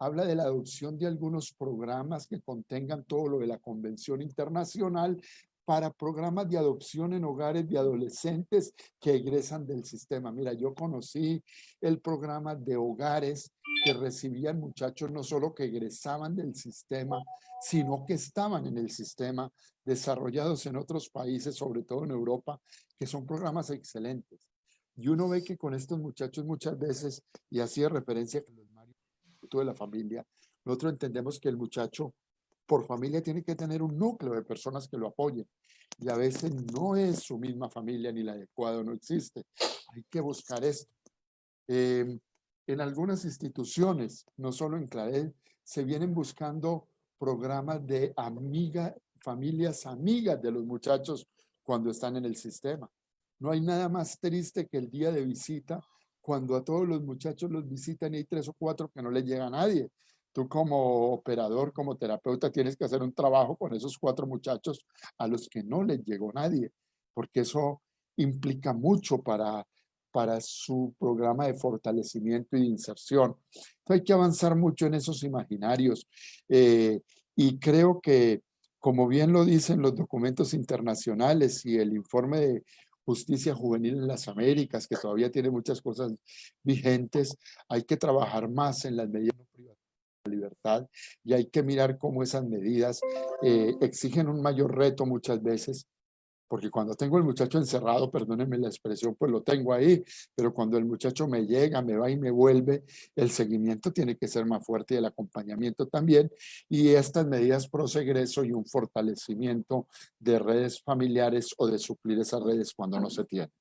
D: habla de la adopción de algunos programas que contengan todo lo de la Convención Internacional para programas de adopción en hogares de adolescentes que egresan del sistema. Mira, yo conocí el programa de hogares que recibían muchachos no solo que egresaban del sistema, sino que estaban en el sistema, desarrollados en otros países, sobre todo en Europa, que son programas excelentes. Y uno ve que con estos muchachos muchas veces, y hacía referencia a los de la familia, nosotros entendemos que el muchacho por familia tiene que tener un núcleo de personas que lo apoyen y a veces no es su misma familia ni la adecuada, no existe. Hay que buscar esto. En algunas instituciones, no solo en Claret, se vienen buscando programas de familias amigas de los muchachos cuando están en el sistema. No hay nada más triste que el día de visita, cuando a todos los muchachos los visitan y hay 3 o 4 que no les llega a nadie. Tú como operador, como terapeuta, tienes que hacer un trabajo con esos 4 muchachos a los que no les llegó nadie, porque eso implica mucho para su programa de fortalecimiento y de inserción. Entonces hay que avanzar mucho en esos imaginarios y creo que, como bien lo dicen los documentos internacionales y el informe de Justicia Juvenil en las Américas, que todavía tiene muchas cosas vigentes, hay que trabajar más en las medidas privadas de la libertad y hay que mirar cómo esas medidas exigen un mayor reto muchas veces porque cuando tengo el muchacho encerrado, perdónenme la expresión, pues lo tengo ahí, pero cuando el muchacho me llega, me va y me vuelve, el seguimiento tiene que ser más fuerte y el acompañamiento también, y estas medidas pro segreso y un fortalecimiento de redes familiares o de suplir esas redes cuando no se tienen.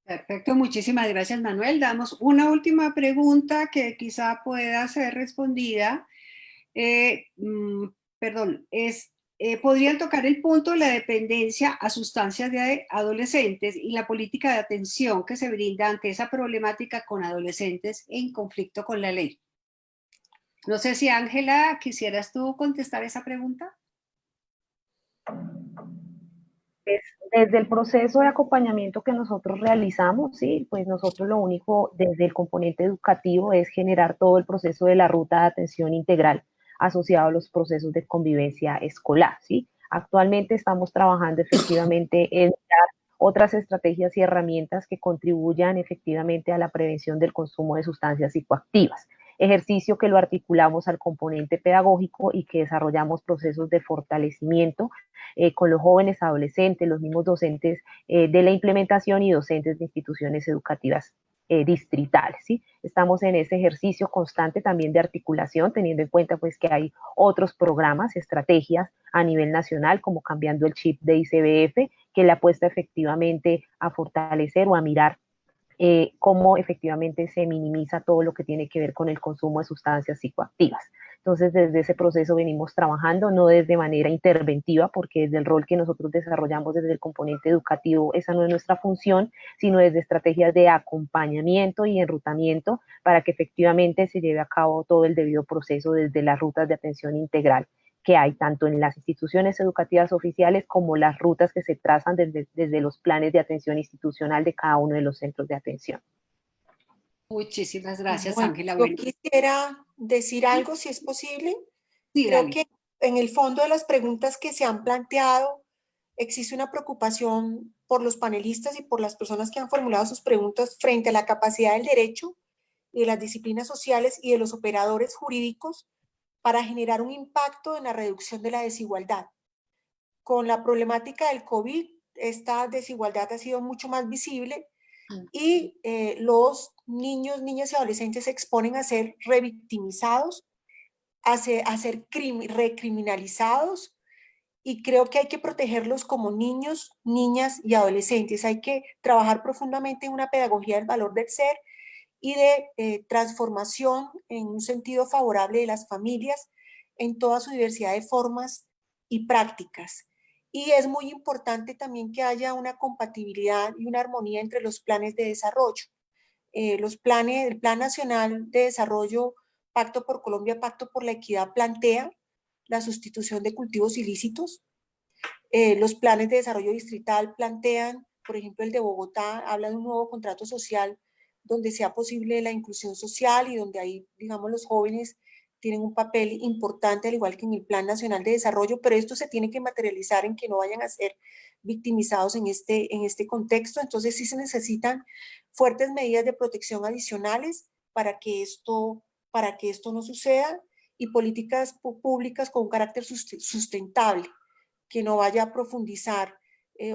B: Perfecto, muchísimas gracias, Manuel. Damos una última pregunta que quizá pueda ser respondida. Perdón, ¿podrían tocar el punto de la dependencia a sustancias de adolescentes y la política de atención que se brinda ante esa problemática con adolescentes en conflicto con la ley? No sé si, Ángela, quisieras tú contestar esa pregunta.
F: Desde el proceso de acompañamiento que nosotros realizamos, sí, pues nosotros lo único desde el componente educativo es generar todo el proceso de la ruta de atención integral asociado a los procesos de convivencia escolar, sí. Actualmente estamos trabajando efectivamente en dar otras estrategias y herramientas que contribuyan efectivamente a la prevención del consumo de sustancias psicoactivas. Ejercicio que lo articulamos al componente pedagógico y que desarrollamos procesos de fortalecimiento con los jóvenes, adolescentes, los mismos docentes de la implementación y docentes de instituciones educativas distritales, ¿sí? Estamos en ese ejercicio constante también de articulación, teniendo en cuenta pues que hay otros programas, estrategias a nivel nacional, como Cambiando el Chip de ICBF, que le apuesta efectivamente a fortalecer o a mirar cómo efectivamente se minimiza todo lo que tiene que ver con el consumo de sustancias psicoactivas. Entonces, desde ese proceso venimos trabajando, no desde manera interventiva, porque desde el rol que nosotros desarrollamos desde el componente educativo, esa no es nuestra función, sino desde estrategias de acompañamiento y enrutamiento para que efectivamente se lleve a cabo todo el debido proceso desde las rutas de atención integral que hay tanto en las instituciones educativas oficiales como las rutas que se trazan desde los planes de atención institucional de cada uno de los centros de atención.
B: Muchísimas gracias,
E: Bueno,
B: Ángela.
E: yo quisiera decir algo, si es posible.
B: Sí,
E: Creo
B: dale.
E: que en el fondo de las preguntas que se han planteado existe una preocupación por los panelistas y por las personas que han formulado sus preguntas frente a la capacidad del derecho y de las disciplinas sociales y de los operadores jurídicos para generar un impacto en la reducción de la desigualdad. Con la problemática del COVID, esta desigualdad ha sido mucho más visible y los niños, niñas y adolescentes se exponen a ser revictimizados, a ser recriminalizados, y creo que hay que protegerlos como niños, niñas y adolescentes. Hay que trabajar profundamente en una pedagogía del valor del ser y de transformación en un sentido favorable de las familias en toda su diversidad de formas y prácticas. Y es muy importante también que haya una compatibilidad y una armonía entre los planes de desarrollo. El Plan Nacional de Desarrollo, Pacto por Colombia, Pacto por la Equidad, plantea la sustitución de cultivos ilícitos. Los planes de desarrollo distrital plantean, por ejemplo, el de Bogotá, habla de un nuevo contrato social donde sea posible la inclusión social y donde ahí, digamos, los jóvenes tienen un papel importante, al igual que en el Plan Nacional de Desarrollo, pero esto se tiene que materializar en que no vayan a ser victimizados en este contexto. Entonces sí se necesitan fuertes medidas de protección adicionales para que esto no suceda, y políticas públicas con un carácter sustentable que no vaya a profundizar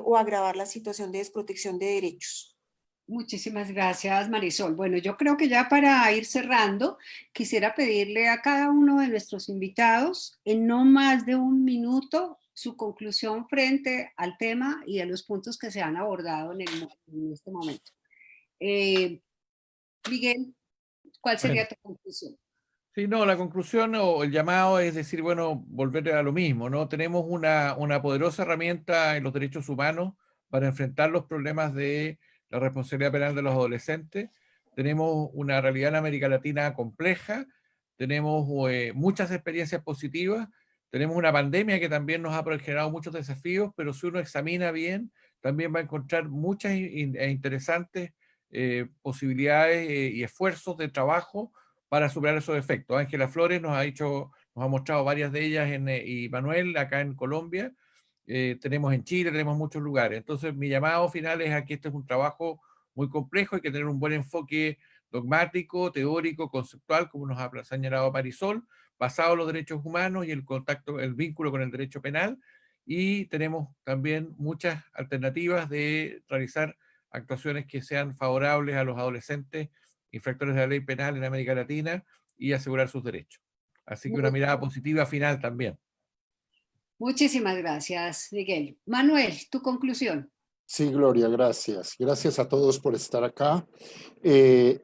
E: o agravar la situación de desprotección de derechos.
B: Muchísimas gracias, Marisol. Bueno, yo creo que ya para ir cerrando, quisiera pedirle a cada uno de nuestros invitados, en no más de un minuto, su conclusión frente al tema y a los puntos que se han abordado en este momento. Miguel, ¿cuál sería tu conclusión?
C: Sí, no, la conclusión o el llamado es decir, bueno, volver a lo mismo, ¿no? Tenemos una poderosa herramienta en los derechos humanos para enfrentar los problemas de la responsabilidad penal de los adolescentes. Tenemos una realidad en América Latina compleja, tenemos muchas experiencias positivas, tenemos una pandemia que también nos ha generado muchos desafíos, pero si uno examina bien, también va a encontrar muchas e interesantes posibilidades y esfuerzos de trabajo para superar esos efectos. Ángela Flores nos ha mostrado varias de ellas y Manuel acá en Colombia. Tenemos en Chile, tenemos muchos lugares. Entonces mi llamado final es a que este es un trabajo muy complejo, hay que tener un buen enfoque dogmático, teórico, conceptual, como nos ha señalado Marisol, basado en los derechos humanos y el contacto, el vínculo con el derecho penal, y tenemos también muchas alternativas de realizar actuaciones que sean favorables a los adolescentes infractores de la ley penal en América Latina y asegurar sus derechos. Así que una mirada positiva final también.
B: Muchísimas gracias, Miguel. Manuel, tu conclusión.
D: Sí, Gloria, gracias. Gracias a todos por estar acá.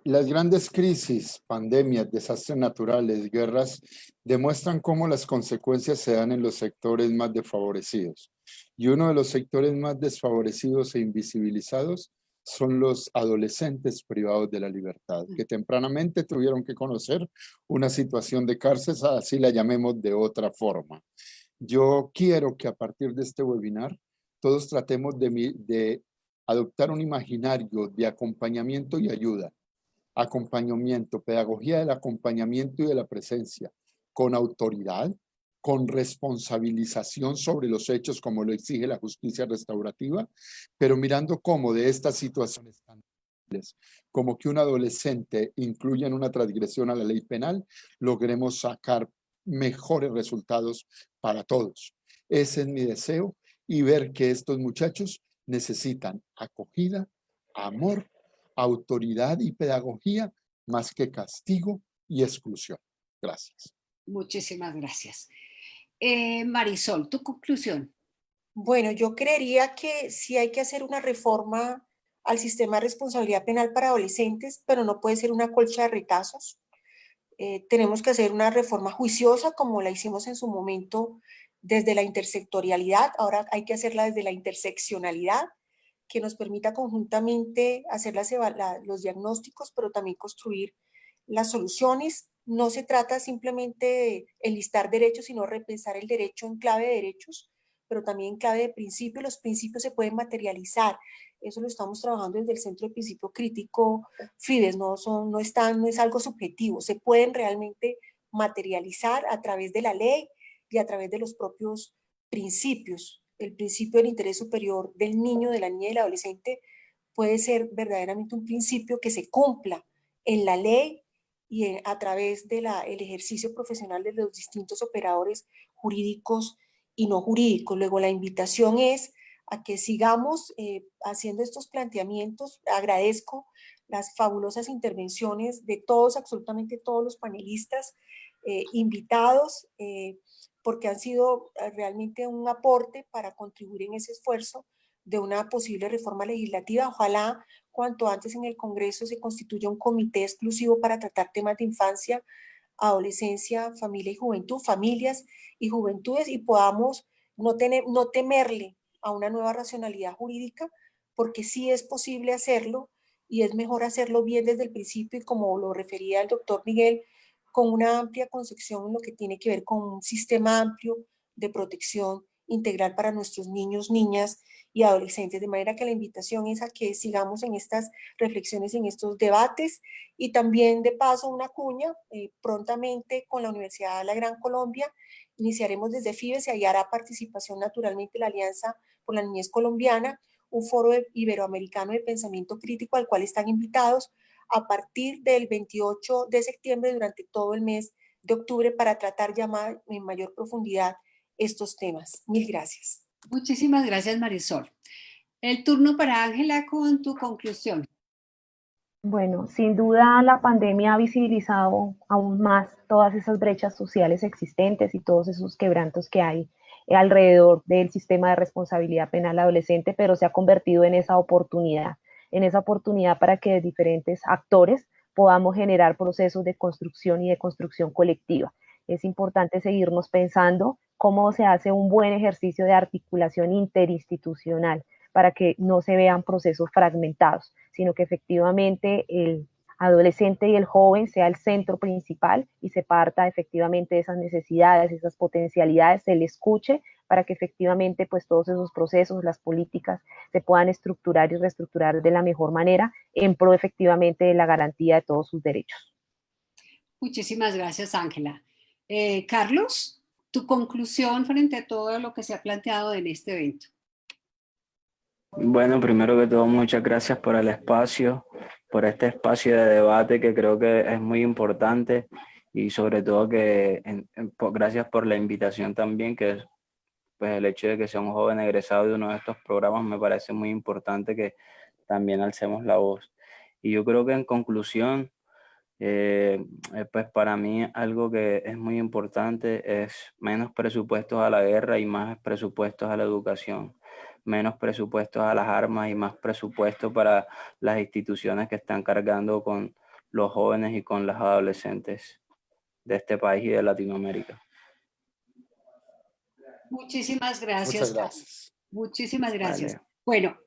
D: Las grandes crisis, pandemias, desastres naturales, guerras, demuestran cómo las consecuencias se dan en los sectores más desfavorecidos. Y uno de los sectores más desfavorecidos e invisibilizados son los adolescentes privados de la libertad, que tempranamente tuvieron que conocer una situación de cárcel, así la llamemos de otra forma. Yo quiero que a partir de este webinar todos tratemos de adoptar un imaginario de acompañamiento y ayuda. Acompañamiento, pedagogía del acompañamiento y de la presencia, con autoridad, con responsabilización sobre los hechos como lo exige la justicia restaurativa, pero mirando cómo de estas situaciones tan difíciles, como que un adolescente incluya en una transgresión a la ley penal, logremos sacar mejores resultados para todos. Ese es mi deseo, y ver que estos muchachos necesitan acogida, amor, autoridad y pedagogía, más que castigo y exclusión. Gracias.
B: Muchísimas gracias. Marisol, tu conclusión.
E: Bueno, yo creería que sí hay que hacer una reforma al sistema de responsabilidad penal para adolescentes, pero no puede ser una colcha de retazos. Tenemos que hacer una reforma juiciosa como la hicimos en su momento desde la intersectorialidad, ahora hay que hacerla desde la interseccionalidad, que nos permita conjuntamente hacer los diagnósticos, pero también construir las soluciones. No se trata simplemente de enlistar derechos, sino repensar el derecho en clave de derechos, pero también en clave de principios. Los principios se pueden materializar. Eso lo estamos trabajando desde el Centro de Principio Crítico FIDES, no es algo subjetivo, se pueden realmente materializar a través de la ley y a través de los propios principios. El principio del interés superior del niño, de la niña y del adolescente puede ser verdaderamente un principio que se cumpla en la ley y a través del ejercicio profesional de los distintos operadores jurídicos y no jurídicos. Luego la invitación es a que sigamos haciendo estos planteamientos. Agradezco las fabulosas intervenciones de todos, absolutamente todos los panelistas invitados, porque han sido realmente un aporte para contribuir en ese esfuerzo de una posible reforma legislativa. Ojalá cuanto antes en el Congreso se constituya un comité exclusivo para tratar temas de infancia, adolescencia, familia y juventud, familias y juventudes, y podamos no temerle a una nueva racionalidad jurídica, porque sí es posible hacerlo y es mejor hacerlo bien desde el principio, y como lo refería el doctor Miguel, con una amplia concepción en lo que tiene que ver con un sistema amplio de protección integral para nuestros niños, niñas y adolescentes. De manera que la invitación es a que sigamos en estas reflexiones, en estos debates, y también de paso una cuña, prontamente con la Universidad de la Gran Colombia iniciaremos desde FIBES y ahí hará participación naturalmente la Alianza por la Niñez Colombiana, un foro iberoamericano de pensamiento crítico al cual están invitados a partir del 28 de septiembre durante todo el mes de octubre para tratar ya en mayor profundidad estos temas. Mil gracias.
B: Muchísimas gracias, Marisol. El turno para Ángela con tu conclusión.
F: Bueno, sin duda la pandemia ha visibilizado aún más todas esas brechas sociales existentes y todos esos quebrantos que hay alrededor del sistema de responsabilidad penal adolescente, pero se ha convertido en esa oportunidad para que diferentes actores podamos generar procesos de construcción y de construcción colectiva. Es importante seguirnos pensando cómo se hace un buen ejercicio de articulación interinstitucional para que no se vean procesos fragmentados, sino que efectivamente el adolescente y el joven sea el centro principal y se parta efectivamente de esas necesidades, esas potencialidades, se le escuche para que efectivamente pues todos esos procesos, las políticas se puedan estructurar y reestructurar de la mejor manera en pro efectivamente de la garantía de todos sus derechos.
B: Muchísimas gracias, Ángela. Carlos, tu conclusión frente a todo lo que se ha planteado en este evento.
G: Bueno, primero que todo, muchas gracias por el espacio, por este espacio de debate que creo que es muy importante, y sobre todo que gracias por la invitación también, que pues el hecho de que sea un joven egresado de uno de estos programas me parece muy importante que también alcemos la voz. Y yo creo que en conclusión, pues para mí algo que es muy importante es menos presupuestos a la guerra y más presupuestos a la educación, menos presupuestos a las armas y más presupuesto para las instituciones que están cargando con los jóvenes y con las adolescentes de este país y de Latinoamérica.
B: Muchísimas gracias.
D: Muchas gracias.
B: Muchísimas gracias.
G: Vale.
B: Bueno,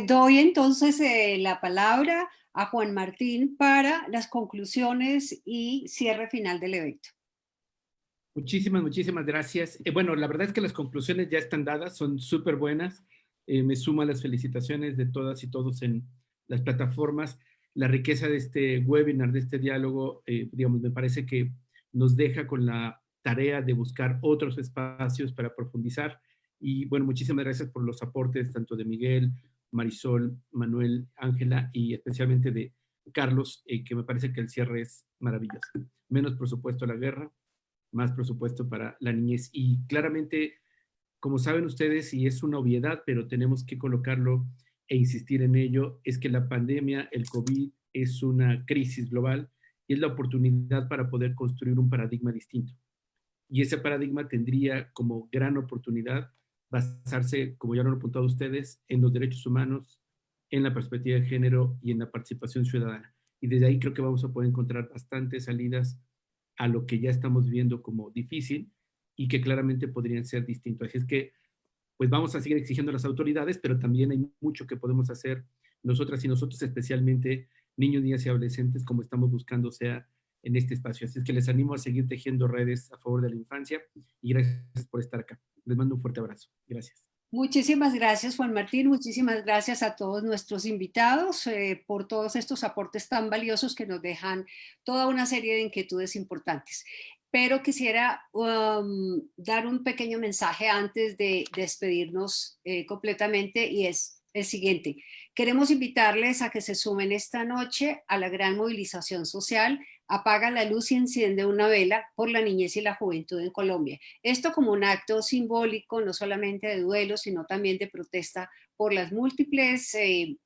B: doy entonces la palabra a Juan Martín para las conclusiones y cierre final del evento.
A: Muchísimas gracias. Bueno, la verdad es que las conclusiones ya están dadas, son súper buenas. Me sumo a las felicitaciones de todas y todos en las plataformas. La riqueza de este webinar, de este diálogo, digamos, me parece que nos deja con la tarea de buscar otros espacios para profundizar. Y bueno, muchísimas gracias por los aportes tanto de Miguel, Marisol, Manuel, Ángela y especialmente de Carlos, que me parece que el cierre es maravilloso. Menos presupuesto a la guerra, más presupuesto para la niñez. Y claramente, como saben ustedes, y es una obviedad, pero tenemos que colocarlo e insistir en ello, es que la pandemia, el COVID, es una crisis global y es la oportunidad para poder construir un paradigma distinto. Y ese paradigma tendría como gran oportunidad basarse, como ya lo han apuntado ustedes, en los derechos humanos, en la perspectiva de género y en la participación ciudadana. Y desde ahí creo que vamos a poder encontrar bastantes salidas a lo que ya estamos viendo como difícil y que claramente podrían ser distintos. Así es que, pues vamos a seguir exigiendo a las autoridades, pero también hay mucho que podemos hacer nosotras y nosotros, especialmente niños, niñas y adolescentes, como estamos buscando sea en este espacio. Así es que les animo a seguir tejiendo redes a favor de la infancia y gracias por estar acá. Les mando un fuerte abrazo. Gracias.
B: Muchísimas gracias, Juan Martín. Muchísimas gracias a todos nuestros invitados por todos estos aportes tan valiosos que nos dejan toda una serie de inquietudes importantes. Pero quisiera dar un pequeño mensaje antes de despedirnos completamente y es el siguiente. Queremos invitarles a que se sumen esta noche a la gran movilización social Apaga la luz y enciende una vela por la niñez y la juventud en Colombia. Esto como un acto simbólico, no solamente de duelo, sino también de protesta por las múltiples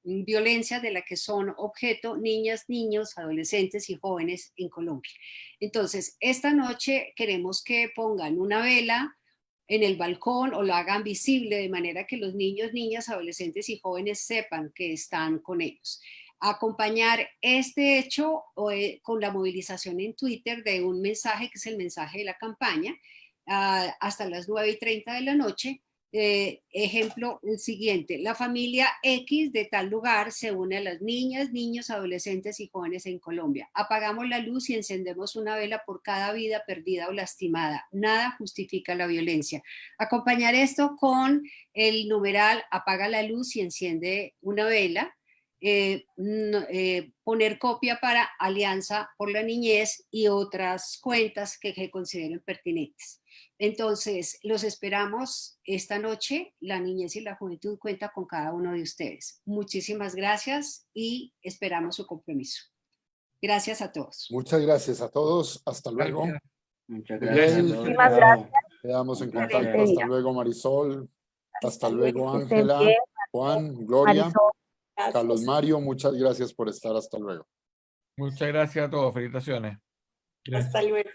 B: violencias de las que son objeto niñas, niños, adolescentes y jóvenes en Colombia. Entonces, esta noche queremos que pongan una vela en el balcón o lo hagan visible de manera que los niños, niñas, adolescentes y jóvenes sepan que están con ellos. Acompañar este hecho con la movilización en Twitter de un mensaje que es el mensaje de la campaña hasta las 9:30 de la noche. Ejemplo, el siguiente: la familia X de tal lugar se une a las niñas, niños, adolescentes y jóvenes en Colombia. Apagamos la luz y encendemos una vela por cada vida perdida o lastimada. Nada justifica la violencia. Acompañar esto con el numeral apaga la luz y enciende una vela. Poner copia para Alianza por la Niñez y otras cuentas que consideren pertinentes. Entonces, los esperamos esta noche. La niñez y la juventud cuenta con cada uno de ustedes. Muchísimas gracias y esperamos su compromiso. Gracias a todos.
D: Muchas gracias a todos. Hasta luego.
C: Gracias.
G: Muchas
C: gracias.
F: Muchísimas gracias.
D: Quedamos en
F: Excelente
D: contacto. Hasta
F: día.
D: luego, Marisol. Hasta luego,
F: Que estén
D: Ángela,
F: bien.
D: Juan, Gloria,
F: Marisol.
E: Gracias.
D: Carlos Mario. Muchas gracias por estar. Hasta luego.
C: Muchas gracias a todos. Felicitaciones.
A: Gracias.
E: Hasta luego.